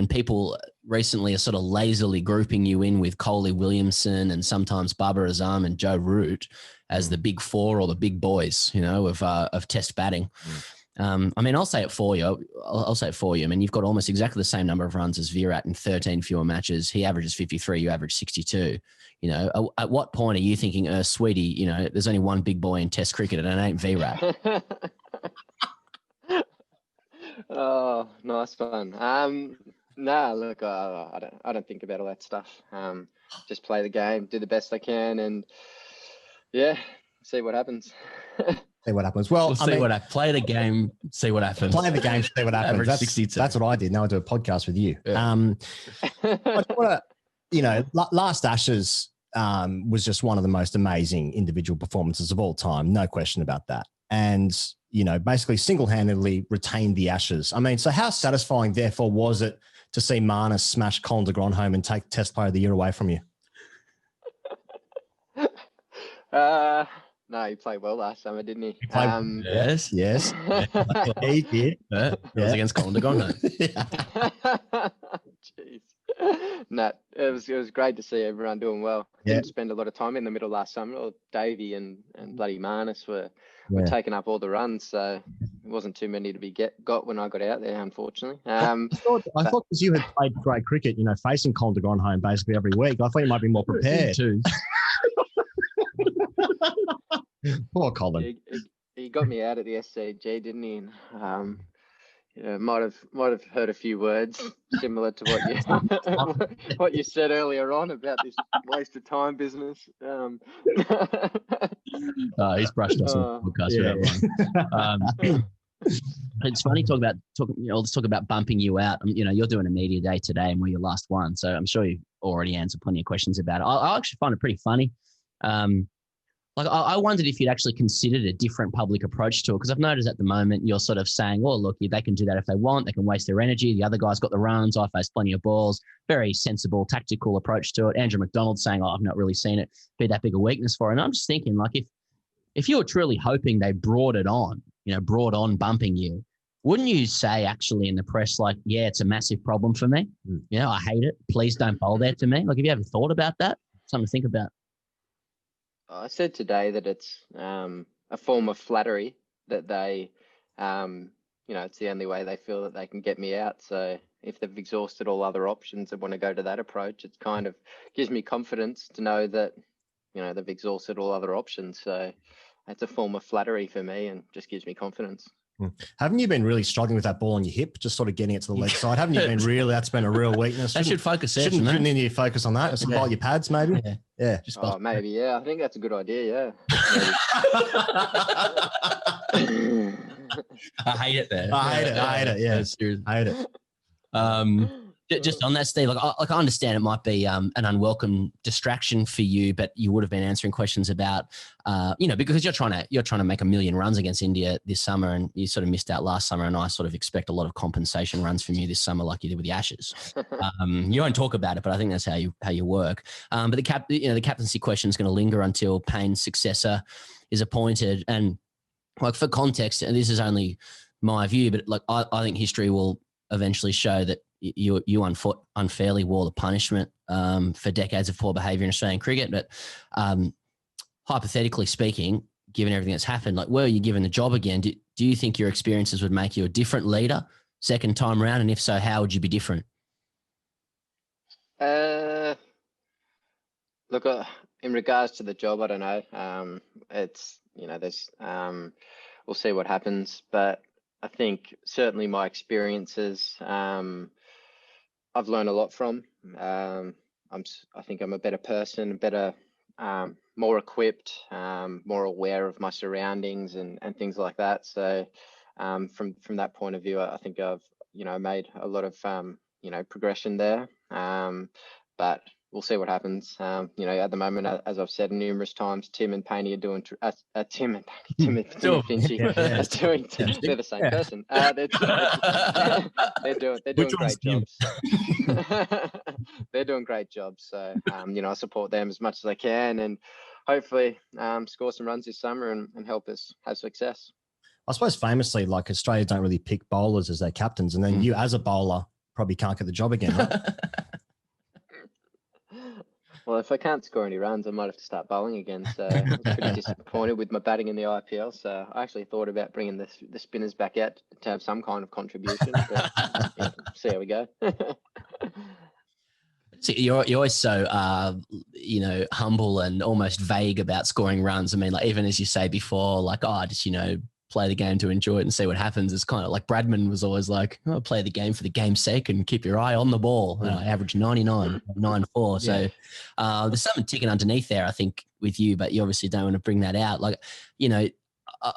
people recently are sort of lazily grouping you in with Coley Williamson and sometimes Babar Azam and Joe Root as the big four or the big boys, of Test batting. I'll say it for you. I mean, you've got almost exactly the same number of runs as Virat in 13 fewer matches. He averages 53. You average 62. At what point are you thinking, sweetie, there's only one big boy in Test cricket and it ain't Virat? Oh, nice one. Look, I don't think about all that stuff. Just play the game, do the best I can, and see what happens. See what happens. Well, play the game, see what happens. Play the game, see what happens. That's what I did. Now I do a podcast with you. Yeah. Last Ashes was just one of the most amazing individual performances of all time. No question about that. And, basically single-handedly retained the Ashes. I mean, so how satisfying, therefore, was it to see Marnus smash Colin de Grandhomme and take Test Player of the Year away from you? No, he played well last summer, didn't he? Yes. He did. It was against Colin de Grandhomme. Jeez. No, it was great to see everyone doing well. Didn't spend a lot of time in the middle last summer. Davey and bloody Marnus were taking up all the runs, so it wasn't too many to be got when I got out there, unfortunately. I thought because you had played great cricket, facing Colin de Grandhomme basically every week, I thought you might be more prepared. Too. Poor Colin. He got me out at the SCG, didn't he? And, might have heard a few words similar to what you said earlier on about this waste of time business. He's brushed us on the podcast for that one. It's funny let's talk about bumping you out. You're doing a media day today and we're your last one, so I'm sure you've already answered plenty of questions about it. I actually find it pretty funny. I wondered if you'd actually considered a different public approach to it, because I've noticed at the moment you're sort of saying, well, look, they can do that if they want. They can waste their energy. The other guy's got the runs. I face plenty of balls. Very sensible, tactical approach to it. Andrew McDonald saying, I've not really seen it be that big a weakness for it. And I'm just thinking, if you were truly hoping they brought on bumping you, wouldn't you say actually in the press, it's a massive problem for me? I hate it. Please don't bowl there to me. Have you ever thought about that? Something to think about. I said today that it's a form of flattery that they, it's the only way they feel that they can get me out. So if they've exhausted all other options and want to go to that approach, it kind of gives me confidence to know that, they've exhausted all other options. So it's a form of flattery for me and just gives me confidence. Haven't you been really struggling with that ball on your hip, just sort of getting it to the leg side? Haven't you been really, that's been a real weakness? They should focus there. Shouldn't you focus on that? Some your pads, maybe? Yeah. Maybe, yeah. I think that's a good idea, yeah. I hate it there. I hate it. Yeah, seriously. I hate it. Just on that, Steve, I understand it might be an unwelcome distraction for you, but you would have been answering questions about, because you're trying to make a million runs against India this summer, and you sort of missed out last summer. And I sort of expect a lot of compensation runs from you this summer, like you did with the Ashes. You won't talk about it, but I think that's how you work. But the captaincy question is going to linger until Payne's successor is appointed. And like for context, and this is only my view, but like I think history will eventually show that you unfairly wore the punishment for decades of poor behaviour in Australian cricket. But hypothetically speaking, given everything that's happened, like were you given the job again, do you think your experiences would make you a different leader second time around? And if so, how would you be different? Look, in regards to the job, I don't know. It's, there's, we'll see what happens. But I think certainly my experiences, I've learned a lot from. I think I'm a better person, better, more equipped, more aware of my surroundings and things like that. So from that point of view, I think I've made a lot of progression there. But we'll see what happens. At the moment, as I've said numerous times, Tim and Payne are doing Tim and Finchie are doing. They're the same person. They're doing great jobs. They're doing great jobs. So I support them as much as I can, and hopefully score some runs this summer and help us have success. I suppose famously, like Australia don't really pick bowlers as their captains, and then you as a bowler probably can't get the job again, right? Well, if I can't score any runs, I might have to start bowling again. So I was pretty disappointed with my batting in the IPL. So I actually thought about bringing the spinners back out to have some kind of contribution. But see how we go. So you're always so humble and almost vague about scoring runs. I mean, like even as you say before, like just play the game to enjoy it and see what happens. It's kind of like Bradman was always like, play the game for the game's sake and keep your eye on the ball. I average 99, 9.4. So there's something ticking underneath there, I think, with you, but you obviously don't want to bring that out. Like,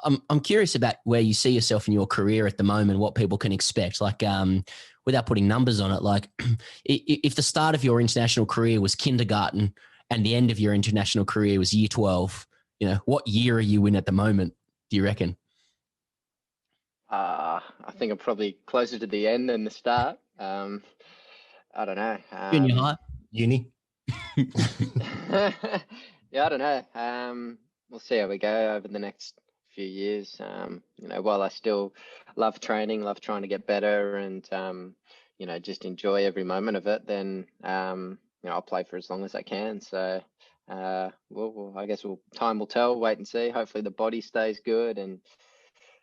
I'm curious about where you see yourself in your career at the moment, what people can expect. Like, without putting numbers on it, like if the start of your international career was kindergarten and the end of your international career was year 12, what year are you in at the moment, do you reckon? I think I'm probably closer to the end than the start. I don't know. Junior high? Uni? Yeah, I don't know. We'll see how we go over the next few years. While I still love training, love trying to get better and, just enjoy every moment of it, then, I'll play for as long as I can. So, I guess time will tell, wait and see. Hopefully the body stays good and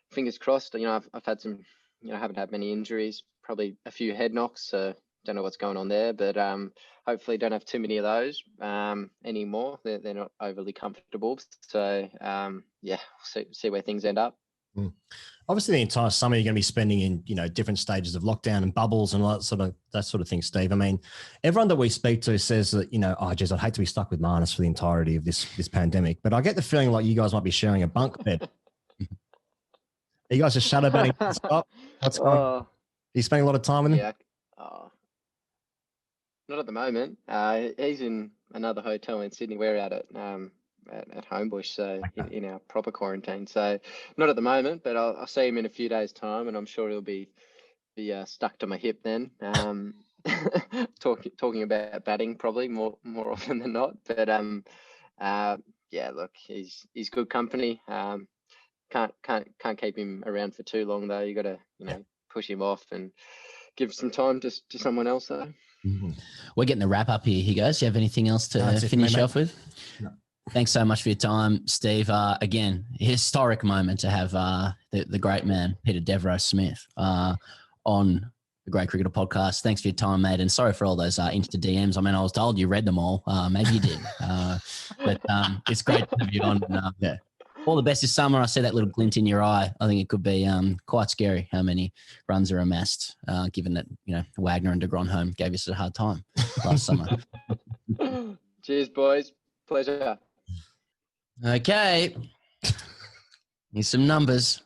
fingers crossed. I've had some, I haven't had many injuries, probably a few head knocks. So don't know what's going on there, but hopefully don't have too many of those anymore. They're not overly comfortable. So see where things end up. Obviously, the entire summer you're going to be spending in different stages of lockdown and bubbles and all that sort of thing, Steve. I mean, everyone that we speak to says that I'd hate to be stuck with Marnus for the entirety of this pandemic. But I get the feeling like you guys might be sharing a bunk bed. Are you guys just shadow betting? What's going on? Are you spending a lot of time with him? Yeah. Not at the moment. He's in another hotel in Sydney. We're out at Homebush, so in our proper quarantine. So not at the moment, but I'll see him in a few days' time, and I'm sure he'll be stuck to my hip then. Talking about batting probably more often than not. But look, he's good company. Can't keep him around for too long though. You got to push him off and give some time to someone else though. Mm-hmm. We're getting the wrap up here. He goes. Do you have anything else to finish off with? No. Thanks so much for your time, Steve. Again, historic moment to have the great man Peter Devereux Smith on the Great Cricketer Podcast. Thanks for your time, mate. And sorry for all those Insta DMs. I mean, I was told you read them all. Maybe you did. But it's great to have you on. And, all the best this summer. I see that little glint in your eye. I think it could be quite scary how many runs are amassed, given that, Wagner and de Grandhomme gave us a hard time last summer. Cheers, boys. Pleasure. Okay. Here's some numbers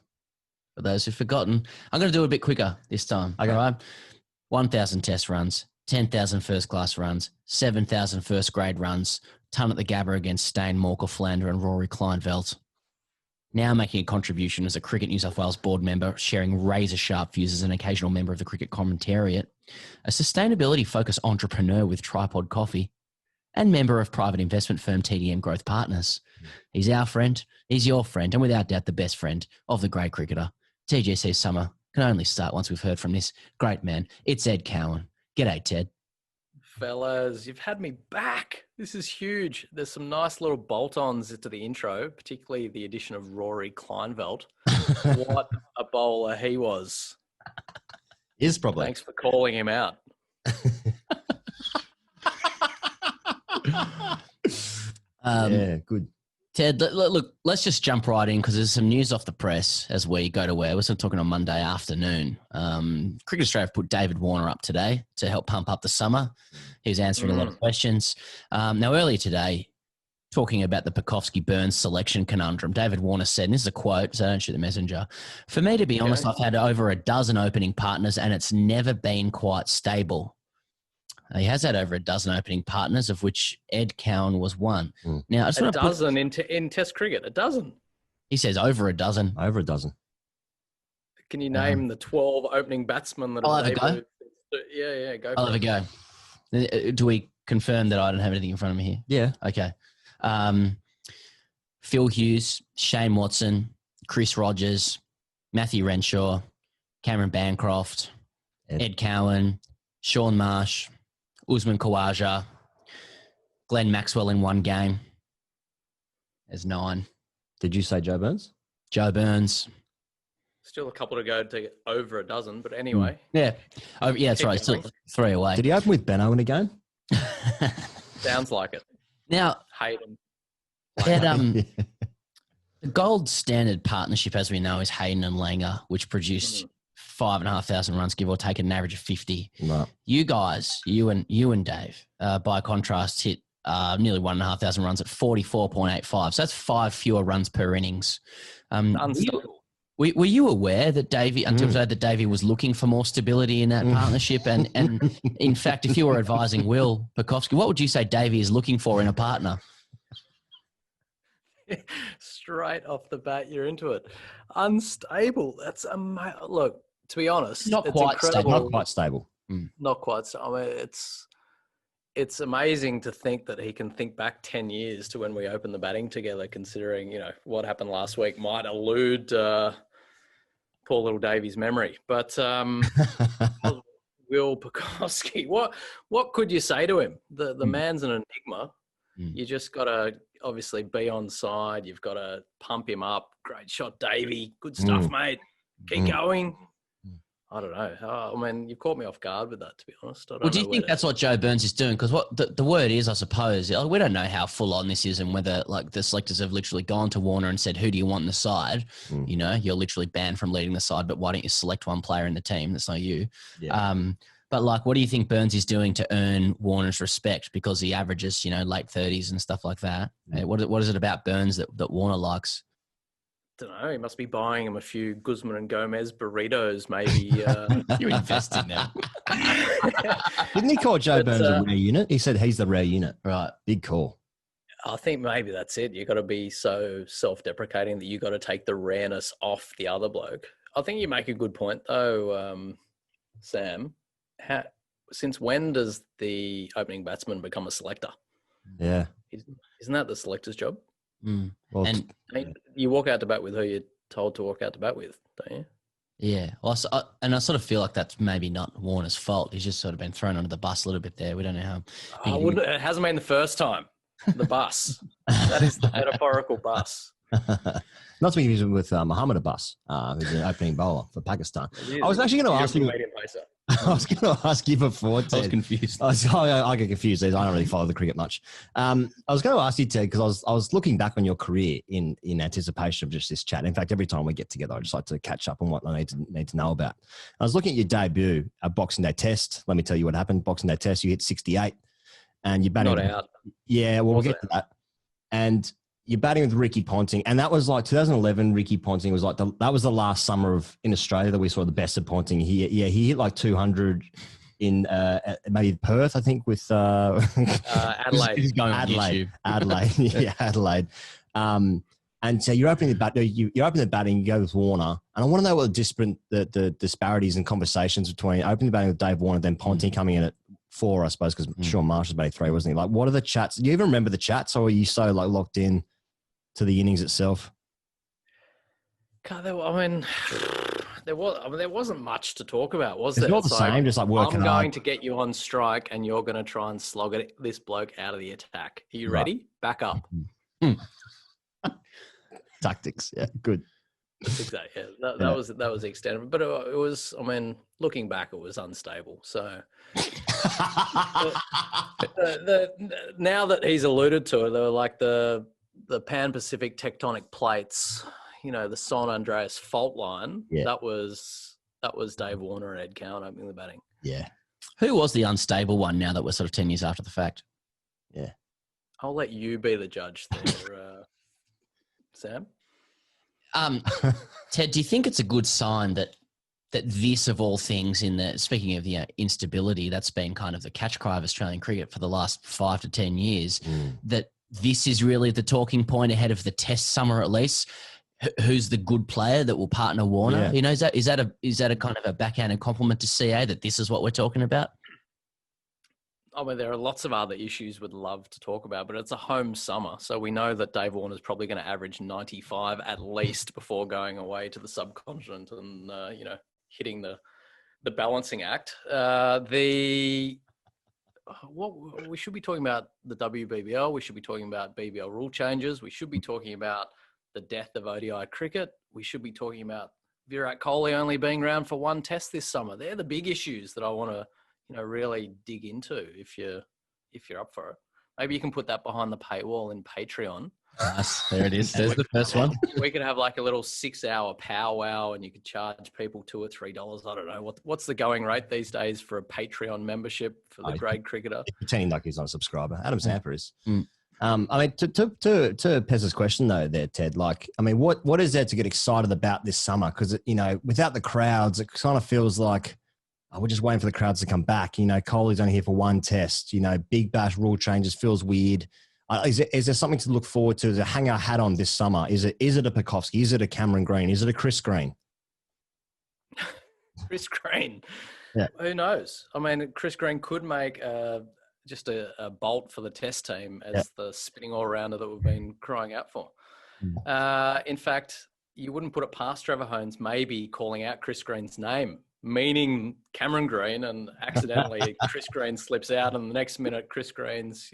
for those who've forgotten. I'm going to do it a bit quicker this time. Okay. All right. 1,000 test runs, 10,000 first-class runs, 7,000 first-grade runs, ton at the Gabba against Stain, Morkel, Philander and Rory Kleinveld. Now making a contribution as a Cricket New South Wales board member, sharing razor-sharp views as an occasional member of the Cricket Commentariat, a sustainability-focused entrepreneur with Tripod Coffee, and member of private investment firm TDM Growth Partners. He's our friend, he's your friend, and without doubt the best friend of the great cricketer. TGC's summer can only start once we've heard from this great man. It's Ed Cowan. G'day, Ted. Fellas, you've had me back. This is huge. There's some nice little bolt-ons to the intro, particularly the addition of Rory Kleinveld. What a bowler he was. Is probably. Thanks for calling him out. Yeah, good. Ted, look, let's just jump right in because there's some news off the press as we go to where we're still talking on Monday afternoon. Cricket Australia put David Warner up today to help pump up the summer. He was answering a lot of questions. Now, earlier today, talking about the Pucovski-Burns selection conundrum, David Warner said, and this is a quote, so don't shoot the messenger, "For me, to be honest, I've had over a dozen opening partners and it's never been quite stable." He has had over a dozen opening partners, of which Ed Cowan was one. Now, I just a dozen in Test cricket. A dozen. He says over a dozen. Over a dozen. Can you name the 12 opening batsmen that I'll have a go. Yeah, go. I'll have a go. Do we confirm that I don't have anything in front of me here? Yeah. Okay. Phil Hughes, Shane Watson, Chris Rogers, Matthew Renshaw, Cameron Bancroft, Ed Cowan, Sean Marsh, Usman Khawaja, Glenn Maxwell in one game. There's 9. Did you say Joe Burns? Joe Burns. Still a couple to go to get over a dozen, but anyway. Yeah. Oh, yeah, that's right. Still 3 away. Did he open with Benno in a game? Sounds like it. Now, Hayden. the gold standard partnership, as we know, is Hayden and Langer, which produced 5,500 runs, give or take, an average of 50. Right. You guys, you and Dave, by contrast, hit nearly 1,500 runs at 44.85. So that's 5 fewer runs per innings. Unstable. Were you aware that Davey, until today, that Davey was looking for more stability in that partnership? And in fact, if you were advising Will Pucovski, what would you say Davey is looking for in a partner? Straight off the bat, you're into it. Unstable. That's look. To be honest, Not it's quite incredible. stable. Not quite stable. Not quite. I mean, it's amazing to think that he can think back 10 years to when we opened the batting together, considering, what happened last week might elude poor little Davey's memory. But Will Pucovski, what could you say to him? The man's an enigma. You just got to obviously be on side. You've got to pump him up. Great shot, Davey. Good stuff, mate. Keep going. I don't know. I mean, you caught me off guard with that, to be honest. Well, do you think that's what Joe Burns is doing? Because what the word is, I suppose, we don't know how full on this is and whether the selectors have literally gone to Warner and said, who do you want in the side? You're literally banned from leading the side, but why don't you select one player in the team? That's not you. Yeah. But what do you think Burns is doing to earn Warner's respect? Because he averages, late 30s and stuff like that. What is it about Burns that Warner likes? Don't know. He must be buying him a few Guzman and Gomez burritos, maybe. You're investing now. Didn't he call Joe Burns a rare unit? He said he's the rare unit. Right. Big call. I think maybe that's it. You got to be so self-deprecating that you got to take the rareness off the other bloke. I think you make a good point, though, Sam. Since when does the opening batsman become a selector? Yeah. Isn't that the selector's job? Well, and you walk out to bat with who you're told to walk out to bat with, don't you? Yeah. Well, I sort of feel like that's maybe not Warner's fault. He's just sort of been thrown under the bus a little bit there. We don't know how. It hasn't been the first time. The bus. That is the metaphorical bus. Not to be with Muhammad Abbas, who's an opening bowler for Pakistan. I was actually going to ask you. I was going to ask you before, Ted. I was confused. I get confused. I don't really follow the cricket much. I was going to ask you, Ted, because I was looking back on your career in anticipation of just this chat. In fact, every time we get together, I just like to catch up on what I need to know about. I was looking at your debut at Boxing Day Test. Let me tell you what happened. Boxing Day Test, you hit 68, and you're batting. Not out. Yeah, well, we'll get to that. And you're batting with Ricky Ponting, and that was like 2011. Ricky Ponting was like that was the last summer in Australia that we saw the best of Ponting. He hit like 200 in maybe Perth, I think, with Adelaide. He's going on Adelaide, YouTube. Adelaide, yeah, Adelaide. And so you're opening the bat. You're opening the batting. You go with Warner, and I want to know what the disparities and conversations between opening the batting with Dave Warner, then Ponting coming in at 4, I suppose, because Sean Marsh was batting 3, wasn't he? Like, what are the chats? Do you even remember the chats, or are you so like locked in to the innings itself? God, there wasn't much to talk about, was there? It's not the same, just like working I'm hard. going to get you on strike, and you're going to try and slog this bloke out of the attack. Are you ready? Back up. Tactics, yeah, good. Exactly. Yeah, that was the extent of it. But it was. I mean, looking back, it was unstable. So now that he's alluded to it, they were like the Pan-Pacific tectonic plates. You know, the San Andreas fault line. Yeah. That was Dave Warner and Ed Cowan opening the batting. Yeah. Who was the unstable one now that we're sort of 10 years after the fact? Yeah. I'll let you be the judge there, Sam. Ted, do you think it's a good sign that this, of all things, speaking of the instability, that's been kind of the catch cry of Australian cricket for the last 5 to 10 years, that this is really the talking point ahead of the Test summer at least? Who's the good player that will partner Warner? Yeah. You know, is that a kind of a backhanded compliment to CA that this is what we're talking about? I mean, there are lots of other issues we'd love to talk about, but it's a home summer. So we know that Dave Warner's probably going to average 95 at least before going away to the subcontinent and, hitting the balancing act. We should be talking about the WBBL. We should be talking about BBL rule changes. We should be talking about the death of ODI cricket. We should be talking about Virat Kohli only being around for 1 test this summer. They're the big issues that I want to, really dig into if you're up for it. Maybe you can put that behind the paywall in Patreon. Nice. There it is. There's the first one. We could have like a little 6-hour powwow, and you could charge people $2 or $3. I don't know what's the going rate these days for a Patreon membership for the grade cricketer. Pretending like he's not a subscriber. Adam Zampa is. I mean, to Pez's question though, there, Ted. Like, I mean, what is there to get excited about this summer? Because without the crowds, it kind of feels like we're just waiting for the crowds to come back. Kohli's only here for 1 test. Big bash rule changes feels weird. Is there something to look forward to hang our hat on this summer? Is it a Pekovsky? Is it a Cameron Green? Is it a Chris Green? Chris Green. Yeah. Who knows? I mean, Chris Green could make just a bolt for the Test team as the spinning all-rounder that we've been crying out for. In fact, you wouldn't put it past Trevor Hohns maybe calling out Chris Green's name, meaning Cameron Green, and accidentally Chris Green slips out, and the next minute Chris Green's,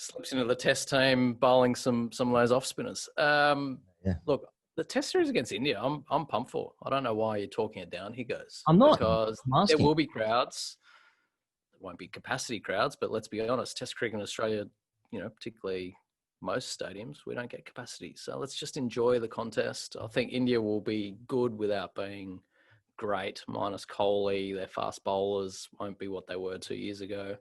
slips into the Test team bowling some of those off spinners. Look, the Test series against India, I'm pumped for. I don't know why you're talking it down. He goes, I'm not, because there will be crowds. There won't be capacity crowds, but let's be honest, Test cricket in Australia, particularly most stadiums, we don't get capacity. So let's just enjoy the contest. I think India will be good without being great. Minus Kohli, their fast bowlers won't be what they were 2 years ago.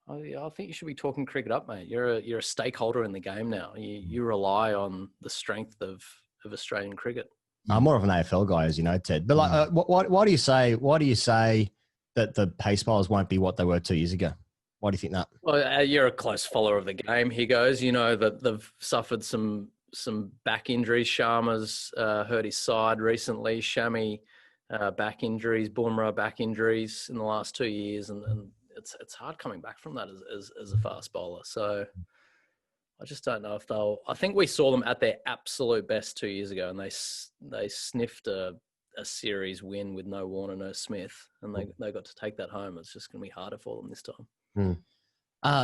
I think you should be talking cricket up, mate. You're a stakeholder in the game now. You rely on the strength of Australian cricket. I'm more of an AFL guy, as you know, Ted. But like, why do you say that the pace bowlers won't be what they were 2 years ago? Why do you think that? Well, you're a close follower of the game. He goes, that they've suffered some back injuries. Sharma's hurt his side recently. Shami back injuries, Bumrah back injuries in the last 2 years, and it's hard coming back from that as a fast bowler. So I just don't know if they'll. I think we saw them at their absolute best 2 years ago, and they sniffed a series win with no Warner, no Smith, and they got to take that home. It's just going to be harder for them this time.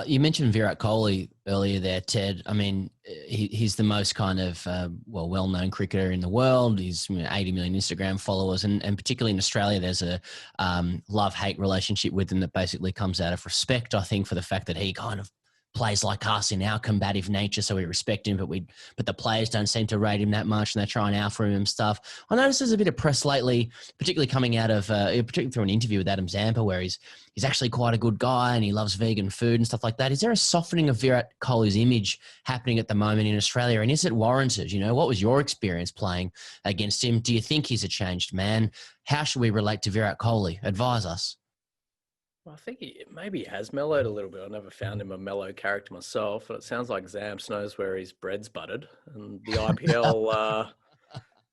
You mentioned Virat Kohli earlier there, Ted. I mean, he's the most kind of, well-known cricketer in the world. He's 80 million Instagram followers. And particularly in Australia, there's a love-hate relationship with him that basically comes out of respect, I think, for the fact that he kind of plays like us in our combative nature, so we respect him, but the players don't seem to rate him that much, and they're trying out for him and stuff. I noticed there's a bit of press lately, particularly coming out of, particularly through an interview with Adam Zampa, where he's actually quite a good guy and he loves vegan food and stuff like that. Is there a softening of Virat Kohli's image happening at the moment in Australia, and is it warranted? What was your experience playing against him? Do you think he's a changed man? How should we relate to Virat Kohli? Advise us. Well, I think maybe he has mellowed a little bit. I never found him a mellow character myself, but it sounds like Zamps knows where his bread's buttered. And the IPL,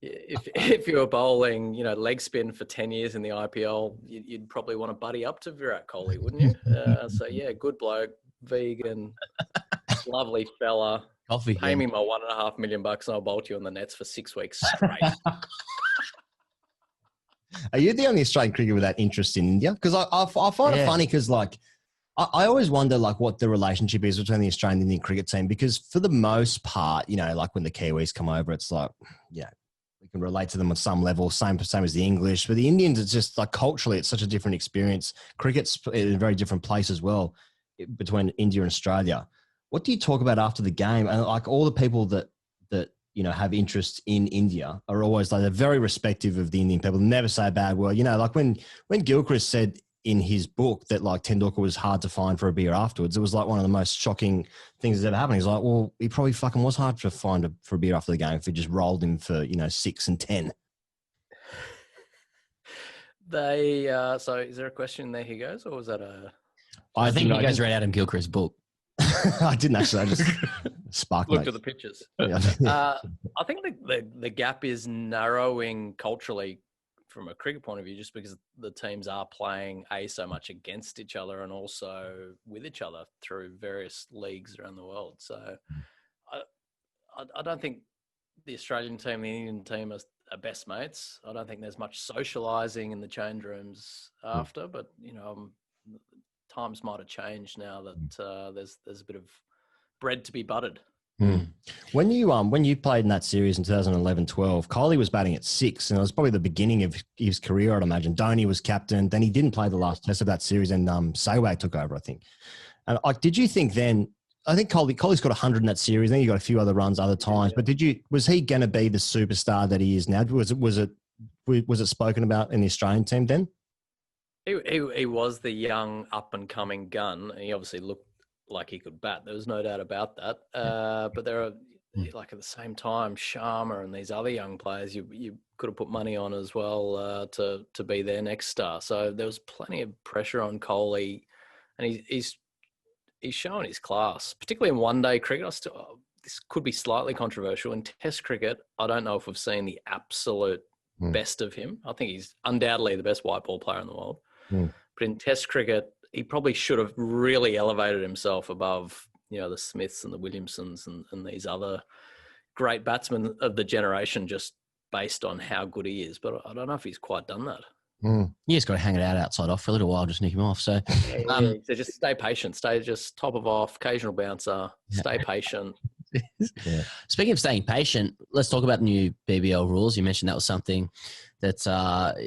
if you were bowling, leg spin for 10 years in the IPL, you'd probably want to buddy up to Virat Kohli, wouldn't you? So yeah, good bloke, vegan, lovely fella. Coffee. Pay me my $1.5 million and I'll bowl you on the nets for 6 weeks straight. Are you the only Australian cricketer with that interest in India? Because I find it funny because, I always wonder, what the relationship is between the Australian and Indian cricket team, because for the most part, when the Kiwis come over, it's we can relate to them on some level, same as the English. But the Indians, it's just, culturally, it's such a different experience. Cricket's in a very different place as well between India and Australia. What do you talk about after the game? And, all the people that have interest in India are always they're very respective of the Indian people. Never say a bad word. When Gilchrist said in his book that Tendulkar was hard to find for a beer afterwards, it was one of the most shocking things that ever happened. He's like, well, he probably fucking was hard to find for a beer after the game if he just rolled him for 6 and 10. So is there a question there he goes, or was that a? I think you guys read Adam Gilchrist's book. I didn't actually. I just sparked. Looked at the pictures. I think the gap is narrowing culturally from a cricket point of view, just because the teams are playing so much against each other and also with each other through various leagues around the world. So I don't think the Australian team and the Indian team are best mates. I don't think there's much socialising in the change rooms after, but times might have changed now that there's a bit of bread to be buttered. When you played in that series in 2011-12, Kohli was batting at 6, and it was probably the beginning of his career, I'd imagine. Dhoni was captain. Then he didn't play the last test of that series, and Sehwag took over, I think. And did you think then? I think Kohli's got 100 in that series. Then you got a few other runs other times. But was he going to be the superstar that he is now? Was it spoken about in the Australian team then? He was the young up and coming gun. He obviously looked like he could bat. There was no doubt about that. But there are, at the same time, Sharma and these other young players you could have put money on as well to be their next star. So there was plenty of pressure on Kohli, and he's shown his class, particularly in one-day cricket. This could be slightly controversial. In Test cricket, I don't know if we've seen the absolute best of him. I think he's undoubtedly the best white ball player in the world. But in Test cricket, he probably should have really elevated himself above, the Smiths and the Williamsons and these other great batsmen of the generation, just based on how good he is. But I don't know if he's quite done that. You just got to hang it out outside off for a little while, just nick him off. So, so just stay patient. Stay just top of off, occasional bouncer. Stay patient. Speaking of staying patient, let's talk about the new BBL rules. You mentioned that was something that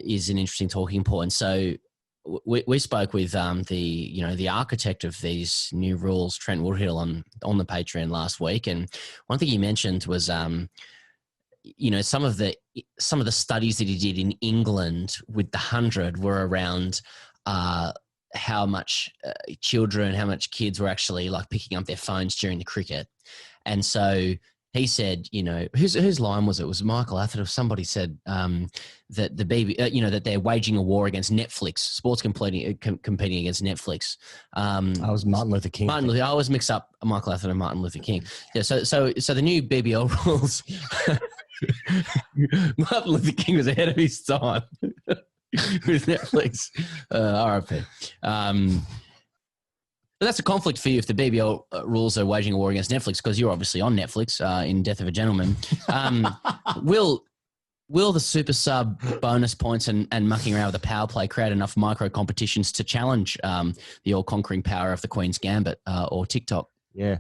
is an interesting talking point. So we spoke with the architect of these new rules, Trent Woodhill, on the Patreon last week, and one thing he mentioned was some of the studies that he did in England with the 100 were around how much kids were actually picking up their phones during the cricket. And so he said, whose line was it? It was Michael Atherton or somebody said that that they're waging a war against Netflix, sports competing against Netflix. I was Martin Luther King. I always mix up Michael Atherton and Martin Luther King. Yeah, so the new BBL rules. Martin Luther King was ahead of his time with Netflix. RIP. But that's a conflict for you if the BBL rules are waging a war against Netflix, because you're obviously on Netflix in Death of a Gentleman. Will Will the super sub bonus points and mucking around with the power play create enough micro competitions to challenge the all-conquering power of the Queen's Gambit or TikTok? Yeah.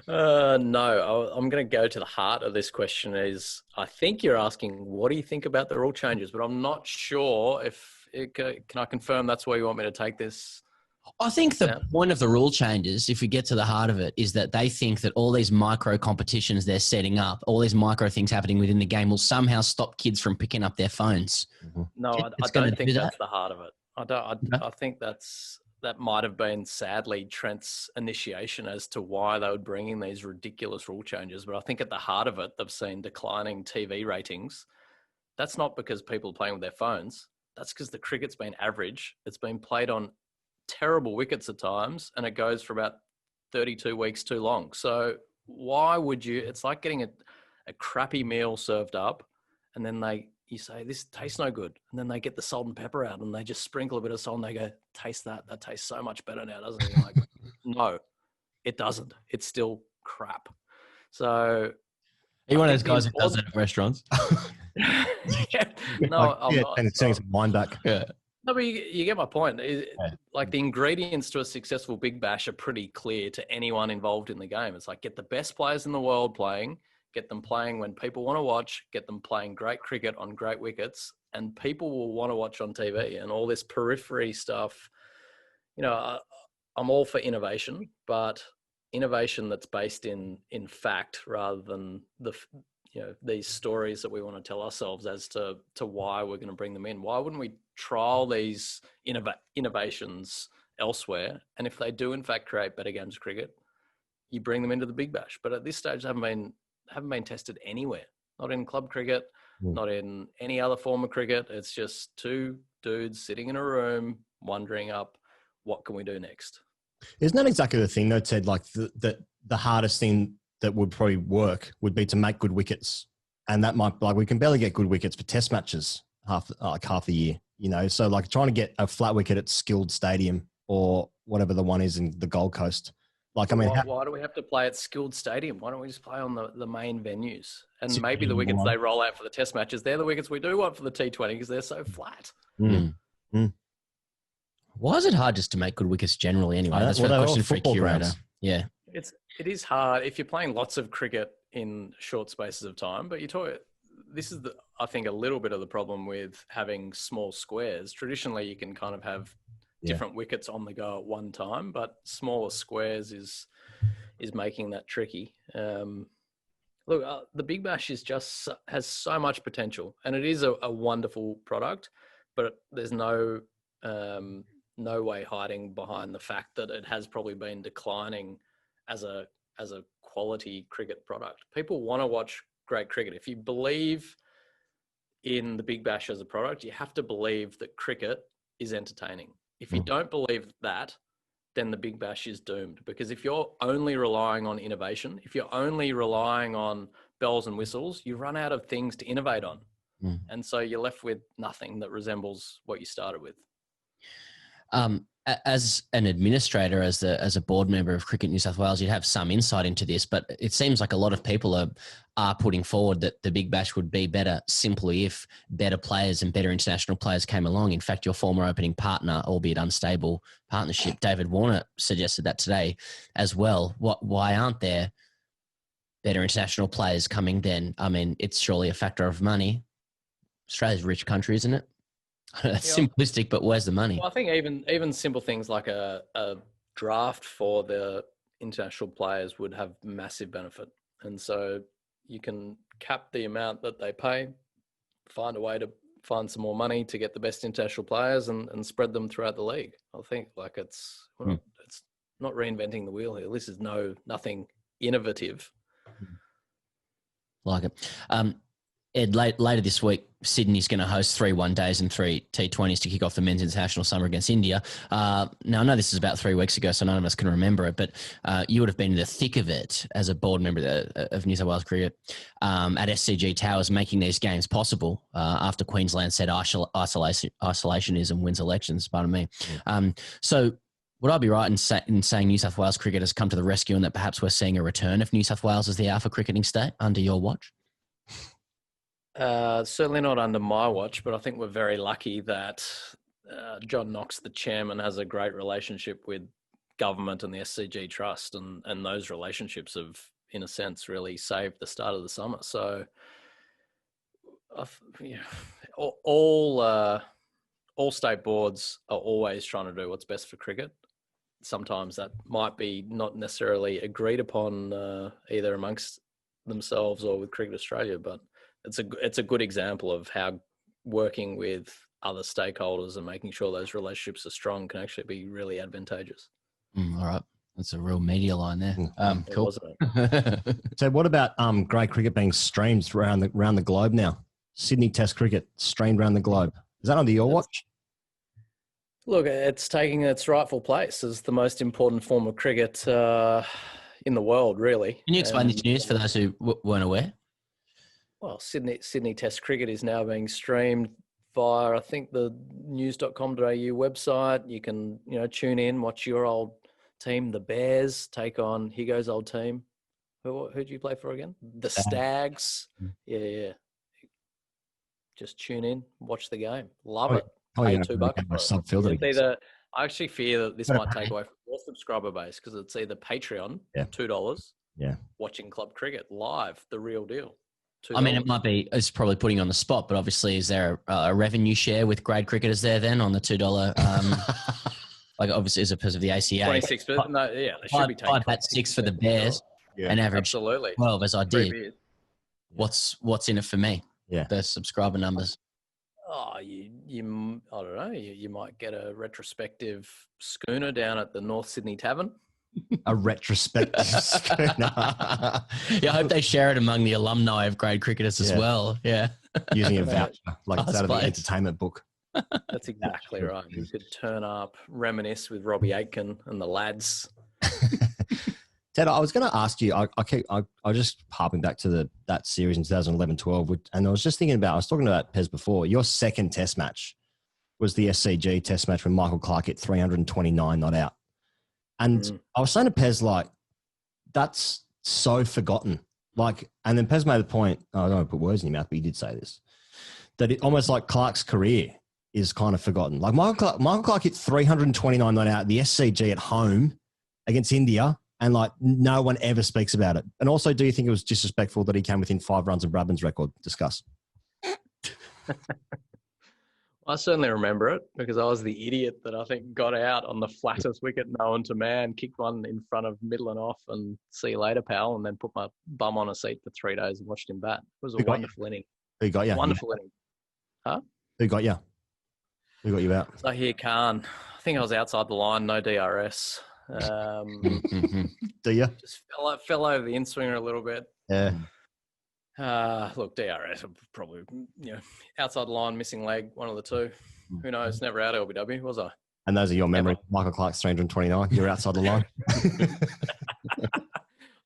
No, I'm going to go to the heart of this question. I think you're asking, what do you think about the rule changes? But I'm not sure can I confirm that's where you want me to take this? I think the point of the rule changes, if we get to the heart of it, is that they think that all these micro competitions they're setting up, all these micro things happening within the game will somehow stop kids from picking up their phones. No, I don't think that's the heart of it. I think that might have been, sadly, Trent's initiation as to why they were bringing these ridiculous rule changes. But I think at the heart of it, they've seen declining TV ratings. That's not because people are playing with their phones. That's because the cricket's been average. It's been played on terrible wickets at times, and it goes for about 32 weeks too long. So why would you? It's like getting a crappy meal served up, and then you say, this tastes no good. And then they get the salt and pepper out and they just sprinkle a bit of salt and they go, taste that. That tastes so much better now, doesn't it? You're like, no, it doesn't. It's still crap. So. Are you one of those guys who does it at restaurants? No, I'm not. And it's saying some wine back. Yeah. No, but you get my point. Like the ingredients to a successful Big Bash are pretty clear to anyone involved in the game. It's like get the best players in the world playing, get them playing when people want to watch, get them playing great cricket on great wickets, and people will want to watch on TV. And all this periphery stuff, I'm all for innovation, but innovation that's based in fact rather than these stories that we want to tell ourselves as to why we're going to bring them in. Why wouldn't we trial these innovations elsewhere? And if they do in fact create better games of cricket, you bring them into the Big Bash. But at this stage, they haven't been tested anywhere. Not in club cricket, not in any other form of cricket. It's just two dudes sitting in a room wondering up, what can we do next? Isn't that exactly the thing, though, Ted? Like the hardest thing that would probably work would be to make good wickets. And that might, like, we can barely get good wickets for test matches half the year, So like trying to get a flat wicket at Skilled Stadium or whatever the one is in the Gold Coast. Like, I mean, why do we have to play at Skilled Stadium? Why don't we just play on the main venues? And maybe the wickets they roll out for the test matches, they're the wickets we do want for the T20 because they're so flat. Why is it hard just to make good wickets generally anyway? That's a question for a curator. Yeah. It is hard if you're playing lots of cricket in short spaces of time, but this is I think a little bit of the problem with having small squares. Traditionally, you can kind of have different wickets on the go at one time, but smaller squares is making that tricky. Look, the Big Bash has so much potential, and it is a wonderful product, but there's no way hiding behind the fact that it has probably been declining as a quality cricket product. People want to watch great cricket. If you believe in the Big Bash as a product, you have to believe that cricket is entertaining. If you don't believe that, then the Big Bash is doomed. Because if you're only relying on innovation, if you're only relying on bells and whistles, you run out of things to innovate on. And so you're left with nothing that resembles what you started with. As an administrator, as a board member of Cricket New South Wales, you'd have some insight into this, but it seems like a lot of people are putting forward that the Big Bash would be better simply if better players and better international players came along. In fact, your former opening partner, albeit unstable partnership, David Warner, suggested that today as well. Why aren't there better international players coming then? I mean, it's surely a factor of money. Australia's a rich country, isn't it? That's simplistic, but where's the money? Well, I think even simple things like a draft for the international players would have massive benefit. And so you can cap the amount that they pay, find a way to find some more money to get the best international players and spread them throughout the league. I think it's not reinventing the wheel here. This is nothing innovative. Like it. Ed, later this week, Sydney's going to host 3 one-days and 3 T20s to kick off the men's international summer against India. Now, I know this is about 3 weeks ago, so none of us can remember it, but you would have been in the thick of it as a board member of New South Wales Cricket at SCG Towers, making these games possible after Queensland said isolationism wins elections, pardon me. So would I be right in saying New South Wales cricket has come to the rescue and that perhaps we're seeing a return of New South Wales as the alpha cricketing state under your watch? Certainly not under my watch, but I think we're very lucky that John Knox, the chairman, has a great relationship with government and the SCG Trust, and those relationships have, in a sense, really saved the start of the summer. So, all state boards are always trying to do what's best for cricket. Sometimes that might be not necessarily agreed upon either amongst themselves or with Cricket Australia, but it's a good example of how working with other stakeholders and making sure those relationships are strong can actually be really advantageous. All right. That's a real media line there. Cool. So what about grade cricket being streamed around the globe now? Sydney Test cricket streamed around the globe. Is that under your watch? Look, it's taking its rightful place as the most important form of cricket in the world, really. Can you explain this news for those who weren't aware? Well, Sydney Test cricket is now being streamed via, I think, the news.com.au website. You can, tune in, watch your old team, the Bears, take on Higo's old team. Who do you play for again? The Stags. Yeah. Just tune in, watch the game. Love it. Pay $2. I actually fear that this might take away from your subscriber base because it's either Patreon, $2, watching club cricket live, the real deal. $2. I mean, it's probably putting you on the spot, but obviously is there a revenue share with grade cricketers there then on the $2? Like obviously as opposed to the ACA. 26%. No, yeah, they should be taking 5 for the Bears and average absolutely 12 as I did. What's in it for me? Yeah. The subscriber numbers. Oh, I don't know. You might get a retrospective schooner down at the North Sydney Tavern. A retrospective schooner. I hope they share it among the alumni of grade cricketers as well. Yeah. Using a voucher, like it's out of the entertainment book. That's exactly right. You could turn up, reminisce with Robbie Aitken and the lads. Ted, I was going to ask you, I was just harping back to that series in 2011-12, and I was just thinking I was talking about Pez before, your second test match was the SCG test match when Michael Clark hit 329 not out. And I was saying to Pez, like, that's so forgotten. Like, and then Pez made the point, I don't want to put words in your mouth, but he did say this, that it almost like Clark's career is kind of forgotten. Like Michael Clark hit 329 not out, the SCG at home against India, and like no one ever speaks about it. And also, do you think it was disrespectful that he came within 5 runs of Bradman's record? Discuss. I certainly remember it because I was the idiot that I think got out on the flattest wicket known to man, kicked one in front of middle and off and see you later, pal, and then put my bum on a seat for 3 days and watched him bat. It was a wonderful inning. Who got you? Wonderful inning. Huh? Who got you? Who got you out? Zahir Khan. I think I was outside the line, no DRS. Do you? Just fell over the in-swinger a little bit. Yeah. Look, DRS probably, outside the line, missing leg, one of the two. Who knows? Never out LBW, was I? And those are your memories. Michael Clark's 329. You're outside the line.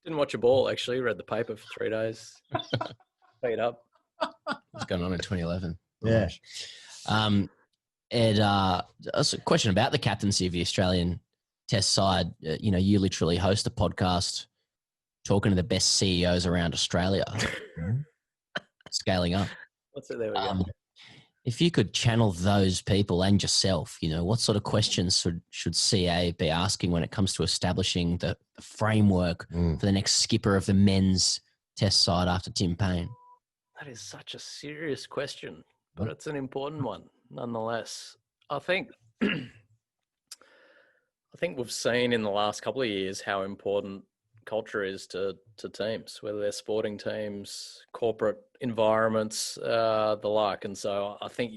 Didn't watch a ball, actually. Read the paper for 3 days. Paid up. What's going on in 2011? Yeah. Ed, a question about the captaincy of the Australian Test side. You literally host a podcast talking to the best CEOs around Australia, scaling up. There we go. If you could channel those people and yourself, what sort of questions should CA be asking when it comes to establishing the framework for the next skipper of the men's Test side after Tim Payne? That is such a serious question, but it's an important one nonetheless. I think we've seen in the last couple of years how important culture is to teams, whether they're sporting teams, corporate environments, the like. And so I think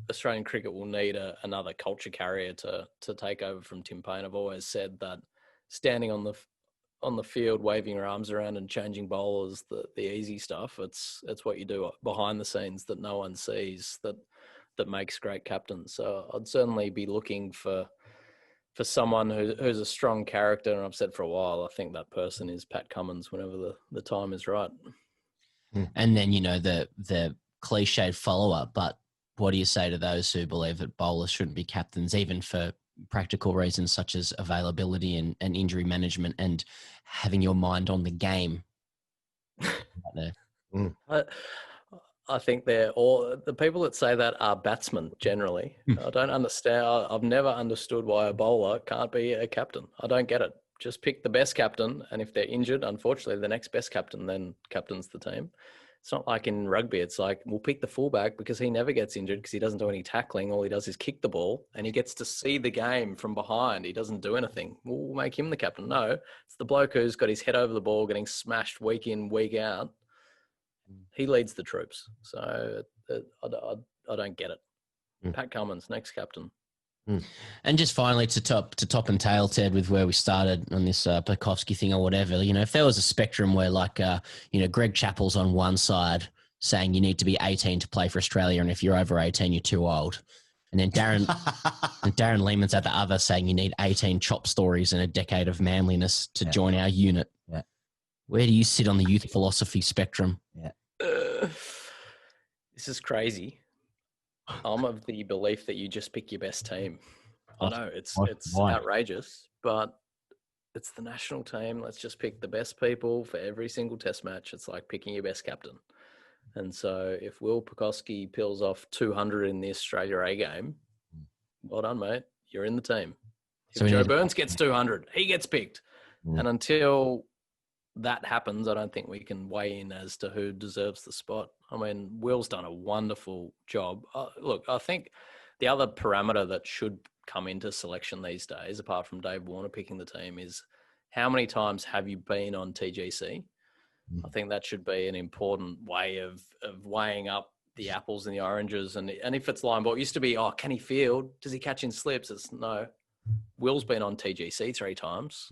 Australian cricket will need another culture carrier to take over from Tim Payne. I've always said that standing on the field, waving your arms around and changing bowlers, the easy stuff. It's what you do behind the scenes that no one sees that makes great captains. So I'd certainly be looking for someone who's a strong character, and I've said for a while, I think that person is Pat Cummins whenever the time is right. And then, the cliched follow-up, but what do you say to those who believe that bowlers shouldn't be captains, even for practical reasons such as availability and injury management and having your mind on the game? I think they're all the people that say that are batsmen generally. I don't understand. I've never understood why a bowler can't be a captain. I don't get it. Just pick the best captain, and if they're injured, unfortunately, the next best captain then captains the team. It's not like in rugby. It's like, we'll pick the fullback because he never gets injured because he doesn't do any tackling. All he does is kick the ball, and he gets to see the game from behind. He doesn't do anything. We'll make him the captain. No, it's the bloke who's got his head over the ball, getting smashed week in, week out. He leads the troops. So I don't get it. Pat Cummins, next captain. And just finally to top and tail, Ted, with where we started on this Pekovsky thing or whatever, if there was a spectrum where Greg Chappell's on one side saying you need to be 18 to play for Australia, and if you're over 18, you're too old. And then Darren Lehman's at the other saying you need 18 chop stories and a decade of manliness to join our unit. Yeah. Where do you sit on the youth philosophy spectrum? Yeah. This is crazy. I'm of the belief that you just pick your best team. I know it's outrageous, but it's the national team. Let's just pick the best people for every single test match. It's like picking your best captain. And so if Will Pekovsky peels off 200 in the Australia A game, well done, mate. You're in the team. If Joe Burns gets 200, he gets picked. And until that happens, I don't think we can weigh in as to who deserves the spot. I mean, Will's done a wonderful job. Look, I think the other parameter that should come into selection these days, apart from Dave Warner picking the team, is how many times have you been on TGC? I think that should be an important way of weighing up the apples and the oranges. And if it's line ball, it used to be, can he field? Does he catch in slips? It's no. Will's been on TGC 3 times.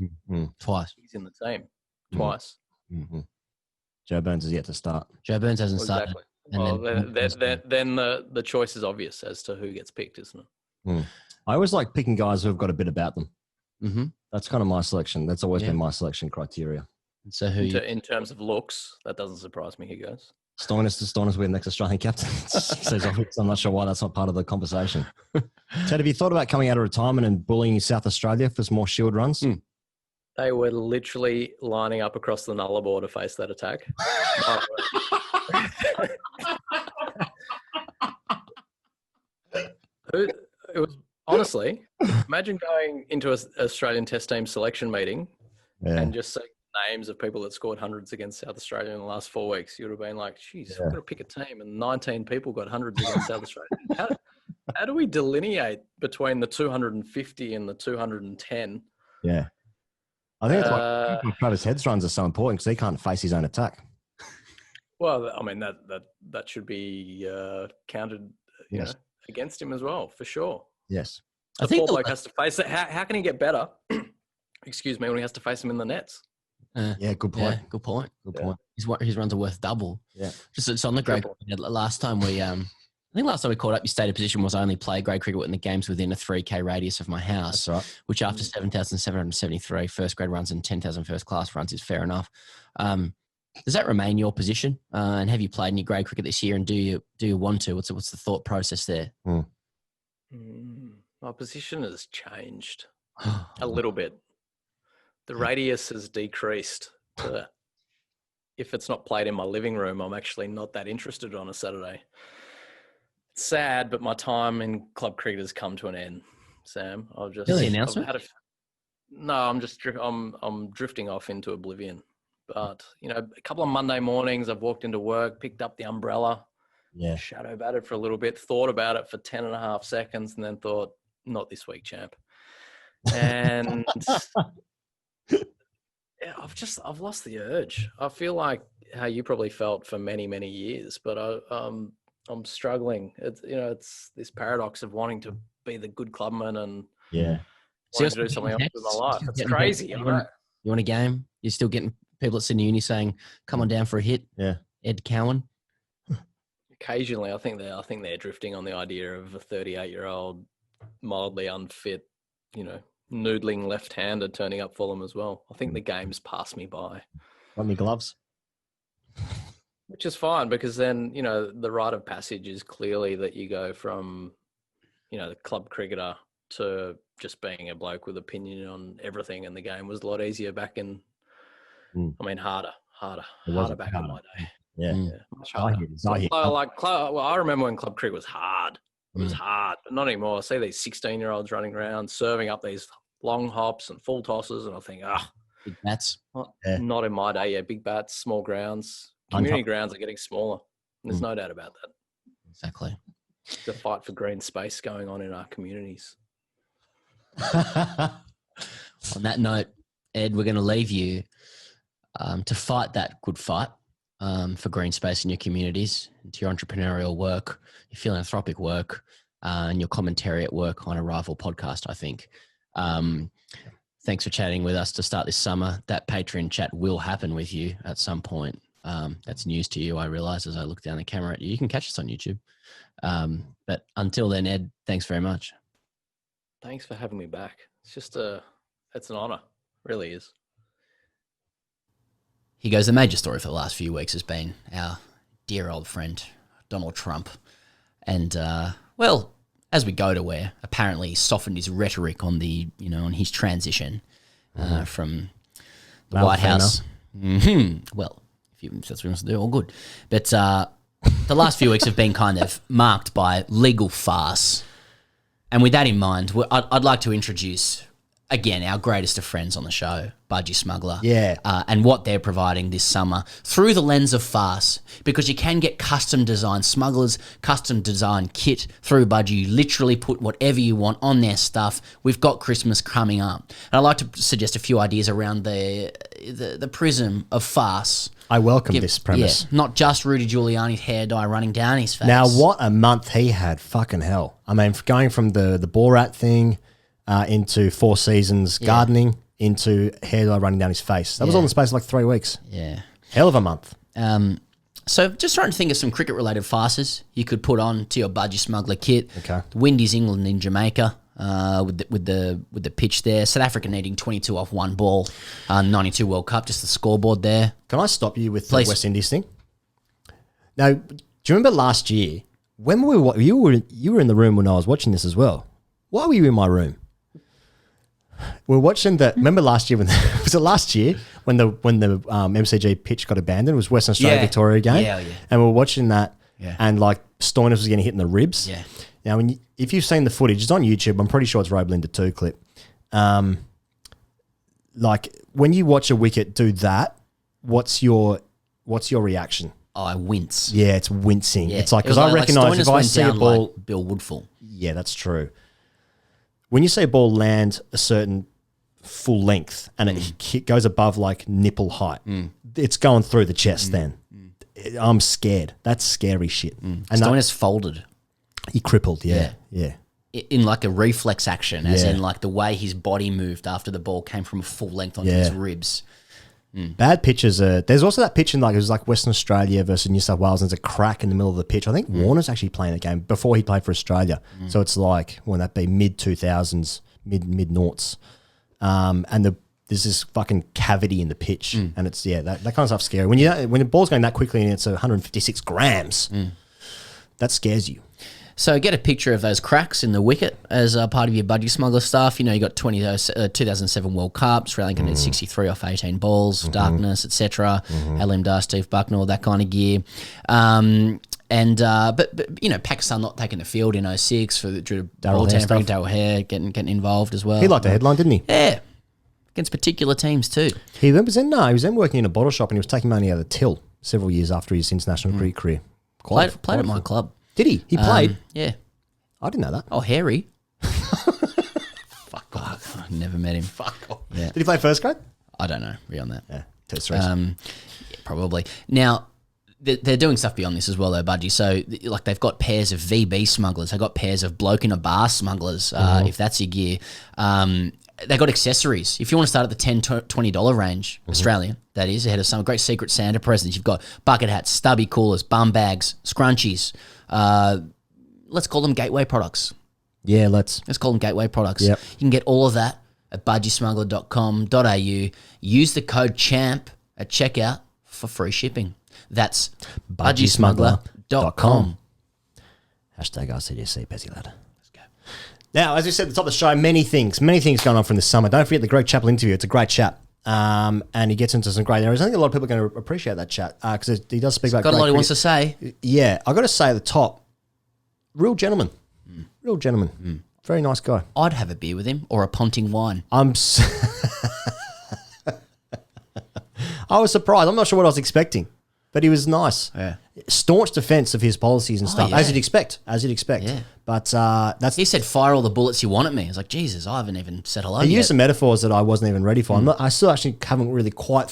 Twice. He's in the team. Twice. Mm-hmm. Joe Burns is yet to start. Joe Burns hasn't started. Exactly. Then the choice is obvious as to who gets picked, isn't it? I always like picking guys who have got a bit about them. Mm-hmm. That's kind of my selection. That's always been my selection criteria. So in terms of looks, that doesn't surprise me. Who goes? Stoinis with next Australian captain. Says obvious. I'm not sure why that's not part of the conversation. Ted, have you thought about coming out of retirement and bullying South Australia for some more shield runs? They were literally lining up across the Nullarbor to face that attack. It was honestly, imagine going into an Australian Test team selection meeting and just seeing names of people that scored hundreds against South Australia in the last 4 weeks. You would have been like, geez, we're going to pick a team, and 19 people got hundreds against South Australia. How do we delineate between the 250 and the 210? Yeah. I think it's why Travis Head's runs are so important because he can't face his own attack. Well, I mean, that should be counted against him as well, for sure. Yes. The poor bloke has to face it. How can he get better, excuse me, when he has to face him in the nets? Good point. Yeah, good point. His runs are worth double. Yeah. Just it's on the grade. Last time we caught up, your stated position was I only play grade cricket when the game's within a 3K radius of my house. That's right. Which after 7,773 first grade runs and 10,000 first class runs is fair enough. Does that remain your position? And have you played any grade cricket this year? And do you want to? What's the thought process there? My position has changed a little bit. The radius has decreased. If it's not played in my living room, I'm actually not that interested on a Saturday. It's sad, but my time in club cricket has come to an end, Sam. I'm drifting off into oblivion. But, a couple of Monday mornings, I've walked into work, picked up the umbrella, shadow batted for a little bit, thought about it for 10 and a half seconds, and then thought, not this week, champ. And I've lost the urge. I feel like how you probably felt for many, many years, but I'm struggling. It's this paradox of wanting to be the good clubman and wanting to do something else with my life. It's crazy. You want a game? You're still getting people at Sydney Uni saying, "Come on down for a hit." Yeah. Ed Cowan. Occasionally, I think they're drifting on the idea of a 38-year-old, mildly unfit, noodling left-hander turning up for them as well. I think the game's passed me by. Want me gloves? Which is fine because then, the rite of passage is clearly that you go from, the club cricketer to just being a bloke with opinion on everything. And the game was a lot easier back in, harder back in my day. Yeah. Much I harder. hear this, I hear- I remember when club cricket was hard. It was hard, but not anymore. I see these 16-year-olds running around serving up these long hops and full tosses, and I think, Big bats. not in my day. Yeah, big bats, small grounds, community grounds are getting smaller. There's no doubt about that. Exactly. There's a fight for green space going on in our communities. On that note, Ed, we're going to leave you to fight that good fight for green space in your communities, into your entrepreneurial work, your philanthropic work, and your commentary at work on a rival podcast, I think. Thanks for chatting with us to start this summer. That Patreon chat will happen with you at some point. That's news to you, I realize, as I look down the camera at you. You can catch us on YouTube. But until then, Ed, thanks very much. Thanks for having me back. It's just it's an honor. It really is. He goes, the major story for the last few weeks has been our dear old friend, Donald Trump. And, well, as we go to where apparently he softened his rhetoric on on his transition from the White House. Well, if that's what he wants to do, all good. But the last few weeks have been kind of marked by legal farce. And with that in mind, I'd like to introduce, again, our greatest of friends on the show, Budgy Smuggler. Yeah. And what they're providing this summer through the lens of farce, because you can get custom design smugglers, custom design kit through Budgy. You literally put whatever you want on their stuff. We've got Christmas coming up. And I'd like to suggest a few ideas around the prism of farce. I welcome this premise. Yeah, not just Rudy Giuliani's hair dye running down his face. Now, what a month he had. Fucking hell. I mean, going from the Borat thing into 4 Seasons gardening into hair dye running down his face. That was all in the space of like 3 weeks. Yeah. Hell of a month. So just trying to think of some cricket-related farces you could put on to your Budgy Smuggler kit. Okay. Windies England in Jamaica with the pitch there. South Africa needing 22 off 1 ball. 92 World Cup, just the scoreboard there. Can I stop you with Please. the West Indies thing? Now, do you remember last year when you were in the room when I was watching this as well? Why were you in my room? We're watching remember last year was it last year when the MCG pitch got abandoned? It was Western Australia Victoria game. Yeah. And we were watching that and like Stoinis was getting hit in the ribs. Yeah. Now, if you've seen the footage, it's on YouTube. I'm pretty sure it's Robelinda 2 clip. Like when you watch a wicket do that, what's your reaction? Oh, I wince. Yeah, it's wincing. Yeah. It's like, It was because I recognise Stoinis if I went see a down ball, like Bill Woodfull. yeah, that's true. When you see a ball land a certain full length and it goes above like nipple height, it's going through the chest. Then I'm scared. That's scary shit. And Stoinis folded. he crippled. Yeah. In like a reflex action, as in like the way his body moved after the ball came from full length onto his ribs. Bad pitches. There's also that pitch in like it was like Western Australia versus New South Wales, and there's a crack in the middle of the pitch. I think Warner's actually playing the game before he played for Australia, so it's like when that be mid 2000s, mid noughts, and there's this fucking cavity in the pitch, and it's that kind of stuff's scary. When the ball's going that quickly and it's 156 grams, that scares you. So get a picture of those cracks in the wicket as part of your Budgy Smuggler stuff. You got 2007 World Cup, Sri Lanka did 63 off 18 balls, darkness, etc. Alim Dar, Steve Bucknell, that kind of gear. But Pakistan not taking the field in 06 for the ball tampering, Darryl Hare getting involved as well. He liked the headline, didn't he? Yeah, against particular teams too. He was then working in a bottle shop and he was taking money out of the till several years after his international cricket career. Played at my club. Did he? He played? Yeah. I didn't know that. Oh, Harry. Fuck off. I never met him. Fuck off. Yeah. Did he play first grade? I don't know. Beyond that. Yeah. Test race. Yeah, probably. Now, they're doing stuff beyond this as well, though, Budgy. So, like, they've got pairs of VB smugglers. They've got pairs of bloke in a bar smugglers, if that's your gear. They've got accessories. If you want to start at the $10, $20 range, Australian, that is, ahead of some great Secret Santa presents, you've got bucket hats, stubby coolers, bum bags, scrunchies. Let's call them gateway products. Yeah, let's call them gateway products. Yep. You can get all of that at budgysmuggler.com.au. Use the code CHAMP at checkout for free shipping. That's budgysmuggler.com. Hashtag RCDC, Pezzy Lad. Let's go. Now, as we said at the top of the show, many things going on from this summer. Don't forget the Greg Chappell interview. It's a great chat. and he gets into some great areas. I think a lot of people are going to appreciate that chat because he does speak about Got a great lot he cricket. wants to say. Yeah, I got to say at the top, real gentleman. Real gentleman. Very nice guy. I'd have a beer with him or a Ponting wine. I was surprised. I'm not sure what I was expecting, but he was nice. Yeah. Staunch defense of his policies and stuff, yeah. as you'd expect. Yeah. But that's He said, "Fire all the bullets you want at me." I was like, Jesus, I haven't even said hello he yet. used some metaphors that I wasn't even ready for. I still actually haven't really quite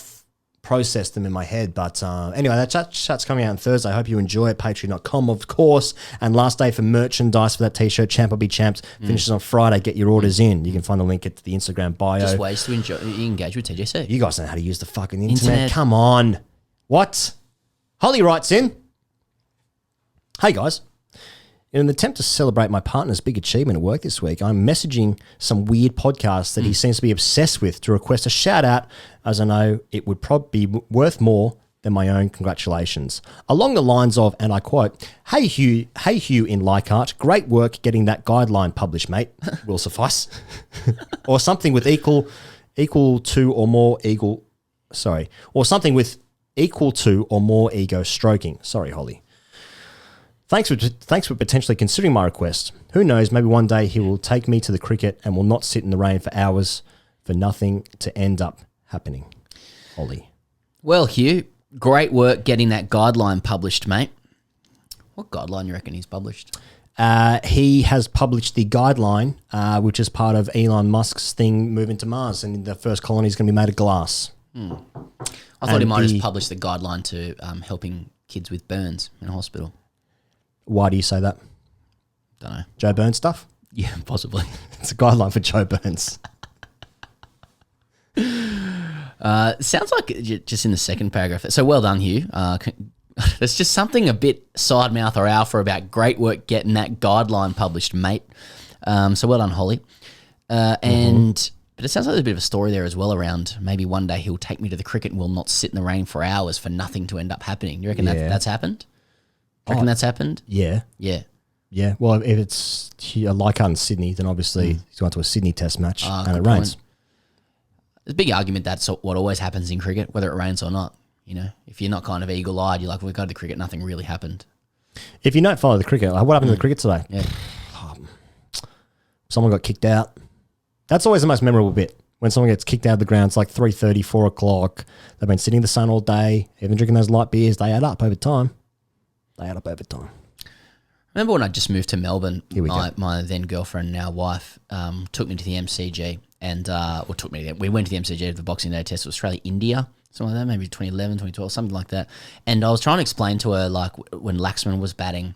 processed them in my head. But anyway, that chat's coming out on Thursday. I hope you enjoy it. Patreon.com, of course. And last day for merchandise for that T-shirt, Champ will be Champs, finishes on Friday. Get your orders in. You can find the link at the Instagram bio. Just ways to engage with TJC. You guys know how to use the fucking internet. Come on. What? Holly writes in. Hey, guys. In an attempt to celebrate my partner's big achievement at work this week, I'm messaging some weird podcast that he seems to be obsessed with to request a shout out, as I know it would probably be worth more than my own congratulations. Along the lines of, and I quote, hey Hugh in Leichhardt, great work getting that guideline published, mate. Will suffice. Or something with equal to or more ego stroking. Sorry, Holly. Thanks for potentially considering my request. Who knows, maybe one day he will take me to the cricket and will not sit in the rain for hours for nothing to end up happening. Ollie. Well, Hugh, great work getting that guideline published, mate. What guideline you reckon he's published? He has published the guideline, which is part of Elon Musk's thing moving to Mars, and the first colony is going to be made of glass. I thought he might have just published the guideline to helping kids with burns in a hospital. Why do you say that? Don't know. Joe Burns stuff? Yeah, possibly. It's a guideline for Joe Burns. Sounds like just in the second paragraph. So well done, Hugh. There's just something a bit side mouth or alpha about great work getting that guideline published, mate. So well done, Holly. But it sounds like there's a bit of a story there as well around maybe one day he'll take me to the cricket and will not sit in the rain for hours for nothing to end up happening. You reckon that's happened? Do you reckon that's happened? Yeah. Yeah. Yeah. Well, if it's Leichhardt in Sydney, then obviously he's gone to a Sydney Test match and it rains. There's a big argument that's what always happens in cricket, whether it rains or not. You know, if you're not kind of eagle-eyed, you're like, we go to the cricket, nothing really happened. If you don't follow the cricket, like what happened to the cricket today? Yeah. Someone got kicked out. That's always the most memorable bit. When someone gets kicked out of the ground, it's like 3:30, 4 o'clock. They've been sitting in the sun all day, even drinking those light beers. They add up over time. Remember when I just moved to Melbourne, Here we go. my then girlfriend, now wife, took me to the MCG and, we went to the MCG to the Boxing Day test of Australia, India, something like that, maybe 2011, 2012, something like that. And I was trying to explain to her, like, when Laxman was batting,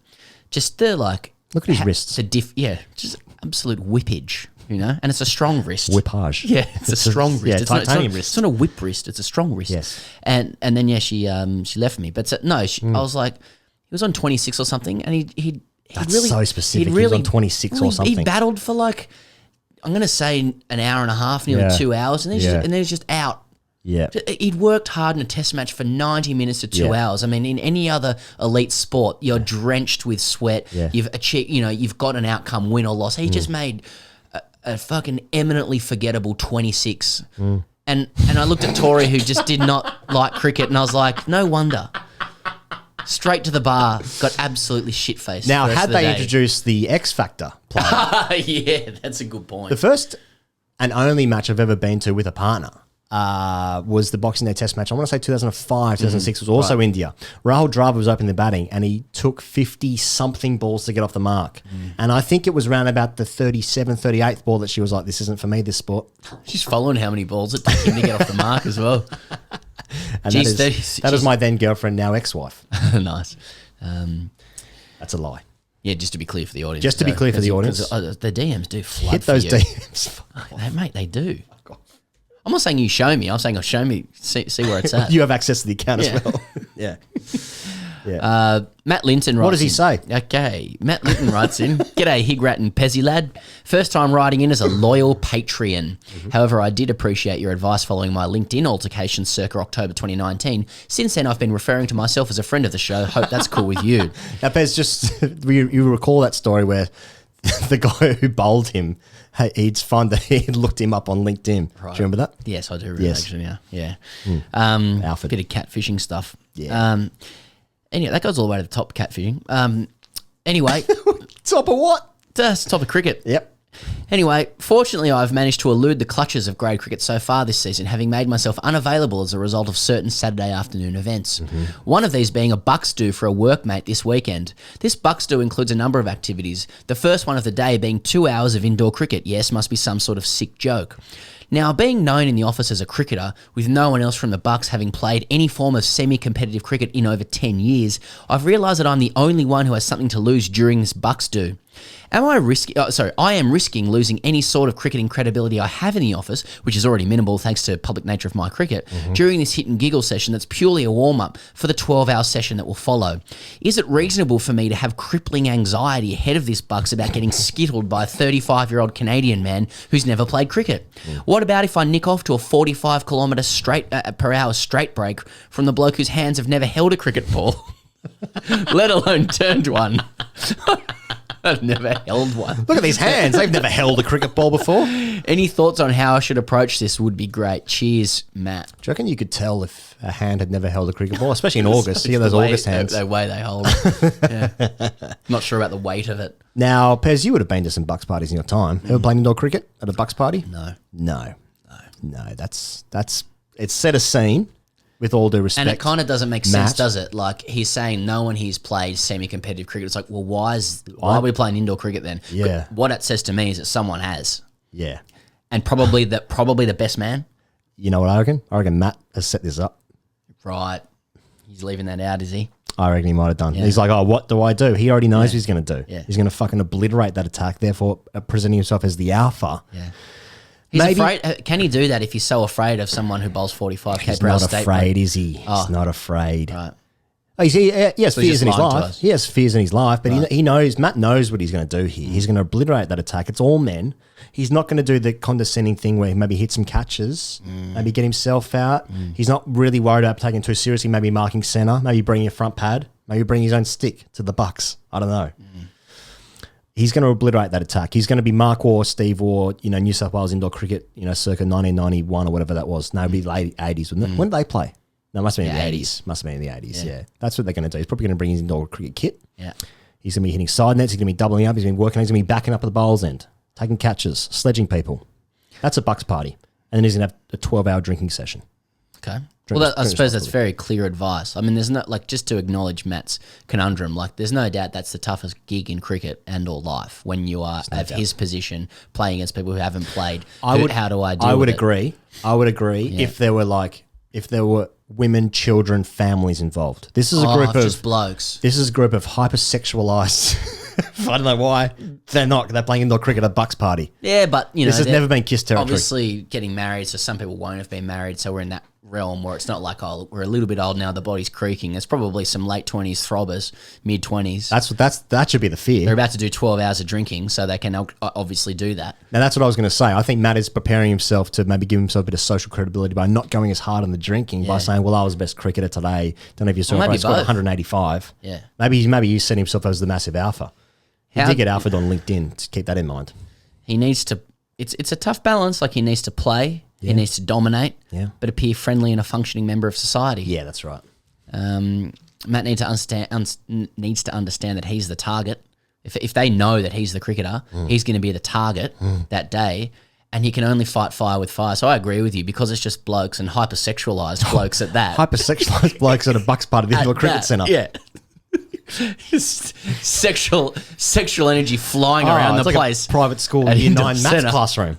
just the, like... Look at his wrists. Just absolute whippage, you know? And it's a strong wrist. Whippage. Yeah, it's a strong wrist. Yeah, It's titanium not, wrist. It's not a whip wrist, it's a strong wrist. Yes. And then, she left me. But I was like, he was on 26 or something, and he'd That's really... so specific. He'd He was on 26 or something. He battled for like, I'm going to say an hour and a half, nearly 2 hours, and then he's just out. Yeah. He'd worked hard in a test match for 90 minutes to 2 hours. I mean, in any other elite sport, you're drenched with sweat. Yeah. You've achieved, you've got an outcome, win or loss. He just made a fucking eminently forgettable 26. And I looked at Tori, who just did not like cricket, and I was like, no wonder. Straight to the bar, got absolutely shit-faced. Now, the rest had of the they day. introduced the X Factor player, Yeah, that's a good point. the first and only match I've ever been to with a partner was the Boxing Day Test match. I want to say 2005, 2006 was also India. Rahul Dravid was opening the batting and he took 50-something balls to get off the mark. And I think it was around about the 37th, 38th ball that she was like, this isn't for me, this sport. She's following how many balls it took him to get off the mark as well. And Jeez, that is my then girlfriend, now ex-wife. Nice. That's a lie. Yeah, just to be clear for the audience. Just to be clear for the audience. The DMs do flood Hit for those you. DMs. Mate, they do. I'm not saying you show me. I'm saying I'll show me, see where it's at. You have access to the account as well. Yeah. Matt Linton writes What does he in. say? Okay. Matt Linton writes in, G'day, Higrat and Pezzy lad. First time writing in as a loyal Patreon. However, I did appreciate your advice following my LinkedIn altercation circa October 2019. Since then, I've been referring to myself as a friend of the show. Hope that's cool with you. Now, Pez, just you recall that story where the guy who bowled him, hey, it's fun that he looked him up on LinkedIn. Right. Do you remember that? Yes, I do. Yes. Actually, yeah. Alfred. Bit of catfishing stuff. Yeah. Anyway, that goes all the way to the top, catfishing. Anyway, Top of what? that's top of cricket. Yep. Anyway, fortunately, I've managed to elude the clutches of grade cricket so far this season, having made myself unavailable as a result of certain Saturday afternoon events. One of these being a bucks do for a workmate this weekend. This bucks do includes a number of activities. The first one of the day being 2 hours of indoor cricket. Yes, must be some sort of sick joke. Now, being known in the office as a cricketer, with no one else from the Bucks having played any form of semi-competitive cricket in over 10 years, I've realised that I'm the only one who has something to lose during this Bucks do. I am risking losing any sort of cricketing credibility I have in the office, which is already minimal thanks to public nature of my cricket, during this hit and giggle session that's purely a warm-up for the 12-hour session that will follow. Is it reasonable for me to have crippling anxiety ahead of this Bucks about getting skittled by a 35-year-old Canadian man who's never played cricket? What about if I nick off to a 45km per hour straight break from the bloke whose hands have never held a cricket ball, let alone turned one? I've never held one. Look at these hands. They've never held a cricket ball before. Any thoughts on how I should approach this would be great. Cheers, Matt. Do you reckon you could tell if a hand had never held a cricket ball, especially in August? See those August hands. The way they hold it. Yeah. Not sure about the weight of it. Now, Pez, you would have been to some Bucks parties in your time. Ever played indoor cricket at a Bucks party? No. That's it's set a scene. With all due respect. And it kind of doesn't make Matt, sense, does it? Like, he's saying no one here's played semi-competitive cricket. It's like, well, why are we playing indoor cricket then? Yeah. What it says to me is that someone has. Yeah. And probably the best man. You know what I reckon? I reckon Matt has set this up. Right. He's leaving that out, is he? I reckon he might have done. Yeah. He's like, oh, what do I do? He already knows what he's going to do. Yeah. He's going to fucking obliterate that attack, therefore presenting himself as the alpha. Yeah. He's afraid. Can he do that if he's so afraid of someone who bowls 45k per hour? He's not afraid, is he? He's not afraid. Right. Oh, he has So fears in his lying to life. us. He has fears in his life, but he knows, Matt knows what he's going to do here. He's going to obliterate that attack. It's all men. He's not going to do the condescending thing where he maybe hit some catches, maybe get himself out. He's not really worried about taking it too seriously, maybe marking centre, maybe bringing a front pad, maybe bring his own stick to the Bucks. I don't know. He's going to obliterate that attack. He's going to be Mark Waugh, Steve Waugh, New South Wales indoor cricket, circa 1991 or whatever that was. No, it'd be the late 80s, wouldn't it? When did they play? No, it must have been in the 80s. Must have been in the 80s, yeah. That's what they're going to do. He's probably going to bring his indoor cricket kit. Yeah. He's going to be hitting side nets. He's going to be doubling up. He's going to be working. He's going to be backing up at the bowls end, taking catches, sledging people. That's a Bucks party. And then he's going to have a 12-hour drinking session. Okay. Well, I suppose that's very clear advice. I mean, there's no, just to acknowledge Matt's conundrum, there's no doubt that's the toughest gig in cricket and or life when you are of his position playing against people who haven't played. How do I do I would with agree. I would agree if there were women, children, families involved. This is a group of just blokes. This is a group of hypersexualized. I don't know why they're not. They're playing indoor cricket at a Bucks party. Yeah, but this has never been kiss territory. Obviously, getting married, so some people won't have been married. So we're in that realm where it's not like, oh, we're a little bit old now, the body's creaking. There's probably some late 20s throbbers, mid 20s. That should be the fear. They're about to do 12 hours of drinking, so they can obviously do that. Now that's what I was going to say. I think Matt is preparing himself to maybe give himself a bit of social credibility by not going as hard on the drinking, by saying, well, I was the best cricketer today. Don't know if you saw it, I scored 185. Yeah. Maybe you set himself as the massive alpha. He did get alphaed on LinkedIn. To keep that in mind. He needs to. It's a tough balance. He needs to play. Yeah. He needs to dominate. Yeah. But appear friendly and a functioning member of society. Yeah, that's right. Matt needs to understand that he's the target. If they know that he's the cricketer, he's going to be the target that day, and he can only fight fire with fire. So I agree with you, because it's just blokes and hypersexualized blokes at that. Hypersexualized blokes at a Bucks party at the indoor cricket centre. Yeah. sexual energy flying around the like place. A private school at year indoor 9 maths centre. Classroom.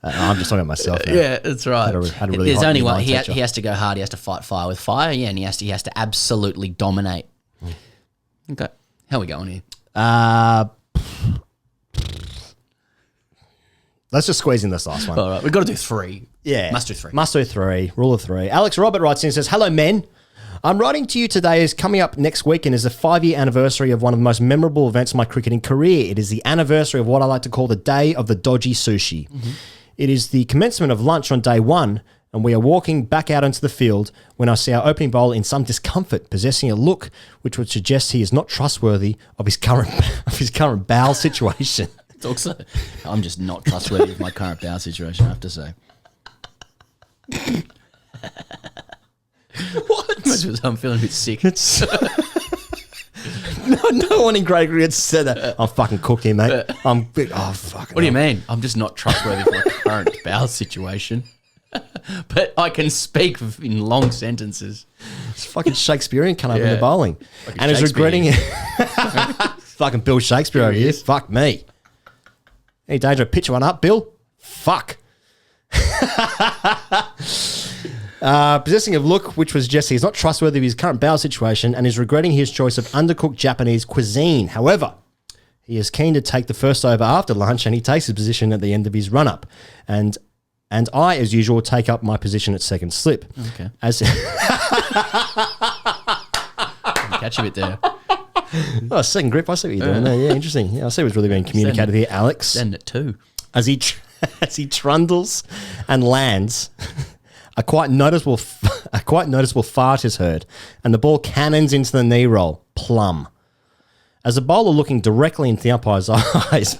I'm just talking about myself now. Yeah, that's right. Had a really There's hot only year one. 9 He teacher. has to go hard. He has to fight fire with fire. Yeah, and he has to absolutely dominate. Okay, how are we going here? Let's just squeeze in this last one. All right, we've got to do 3. Yeah. Must do 3. Must do 3. Rule of 3. Alex Robert writes in and says, hello, men. I'm writing to you today as coming up next weekend is the 5-year anniversary of one of the most memorable events of my cricketing career. It is the anniversary of what I like to call the day of the dodgy sushi. It is the commencement of lunch on day 1 and we are walking back out onto the field when I see our opening bowler in some discomfort, possessing a look which would suggest he is not trustworthy of his current bowel situation. Also, I'm just not trustworthy of my current bowel situation, I have to say. What? I'm feeling a bit sick. No one in grade cricket said that. I'm fucking cooked here, mate. I'm big. Oh, fucking. What do you mean? I'm just not trustworthy of my current bowel situation. But I can speak in long sentences. It's fucking Shakespearean come up in the bowling. Fucking and is regretting it. Fucking Bill Shakespeare over here. Fuck me. Any danger of pitching one up, Bill? Fuck. Possessing a look which was Jesse is not trustworthy of his current bowel situation and is regretting his choice of undercooked Japanese cuisine. However, he is keen to take the first over after lunch and he takes his position at the end of his run-up. And I, as usual, take up my position at second slip. Okay. Catch a bit there. Oh, second grip. I see what you're doing there. Yeah, interesting. Yeah, I see what's really being communicated here, Alex. Send it too. As he trundles and lands, a quite noticeable fart is heard, and the ball cannons into the knee roll, plumb. As the bowler looking directly into the umpire's eyes,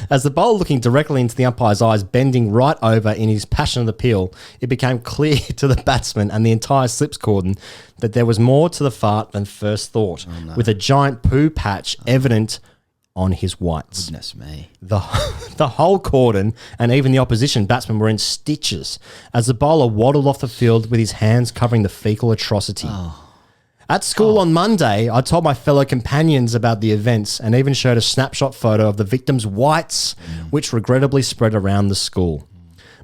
as the bowler looking directly into the umpire's eyes, bending right over in his passionate appeal, it became clear to the batsman and the entire slips cordon that there was more to the fart than first thought, with a giant poo patch evident on his whites. Goodness me. The whole cordon and even the opposition batsmen were in stitches as the bowler waddled off the field with his hands covering the fecal atrocity. At school on Monday, I told my fellow companions about the events and even showed a snapshot photo of the victim's whites, which regrettably spread around the school.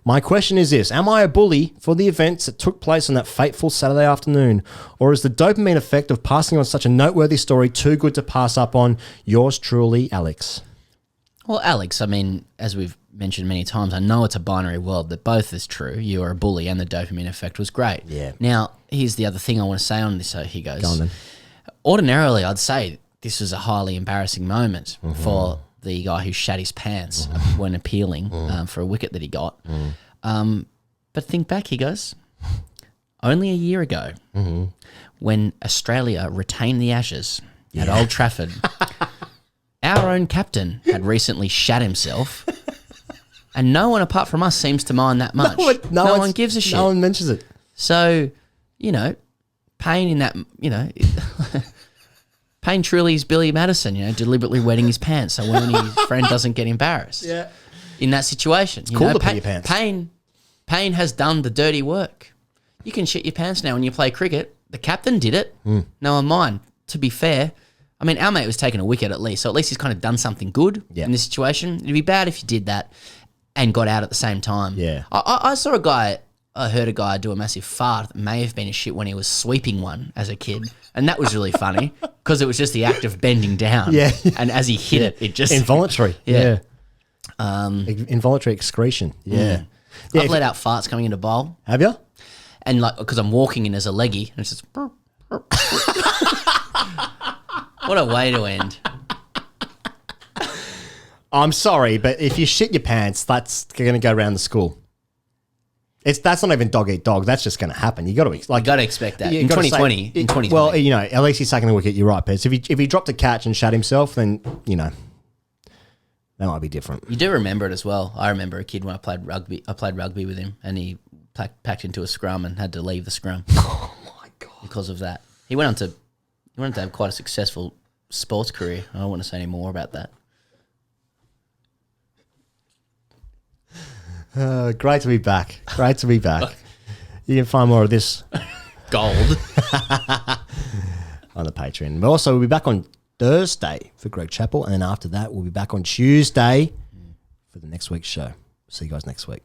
My question is this: am I a bully for the events that took place on that fateful Saturday afternoon? Or is the dopamine effect of passing on such a noteworthy story too good to pass up on? Yours truly, Alex. Well, Alex, I mean, as we've mentioned many times, I know it's a binary world, that both is true. You are a bully and the dopamine effect was great. Yeah. Now, here's the other thing I want to say on this. So he goes, Go on then. Ordinarily, I'd say this was a highly embarrassing moment for the guy who shat his pants when appealing for a wicket that he got. But think back, he goes, only a year ago, when Australia retained the Ashes at Old Trafford, our own captain had recently shat himself, and no one apart from us seems to mind that much. No one gives a shit. No one mentions it. So, pain in that, Pain truly is Billy Madison, deliberately wetting his pants so when his friend doesn't get embarrassed. Yeah. In that situation. It's cool to pee your pants. Pain has done the dirty work. You can shit your pants now when you play cricket. The captain did it. No one mind. To be fair, I mean, our mate was taking a wicket at least, so at least he's kind of done something good in this situation. It'd be bad if you did that and got out at the same time. Yeah. I heard a guy do a massive fart that may have been a shit when he was sweeping one as a kid. And that was really funny because it was just the act of bending down. Yeah. And as he hit it, it just... Involuntary. Yeah. Involuntary excretion. Yeah. I've let out farts coming into bowl. Have you? And because I'm walking in as a leggy and it's just... burp, burp. What a way to end. I'm sorry, but if you shit your pants, that's going to go around the school. That's not even dog eat dog. That's just going to happen. You got to expect that in 2020. In 2020. Well, at least he's taking a wicket. You're right, Pez. If he dropped a catch and shat himself, then that might be different. You do remember it as well. I remember a kid when I played rugby. I played rugby with him, and he packed into a scrum and had to leave the scrum. Oh my god! Because of that, he went on to have quite a successful sports career. I don't want to say any more about that. Great to be back. Great to be back. You can find more of this gold on the Patreon. But also, we'll be back on Thursday for Greg Chappell, and then after that, we'll be back on Tuesday for the next week's show. See you guys next week.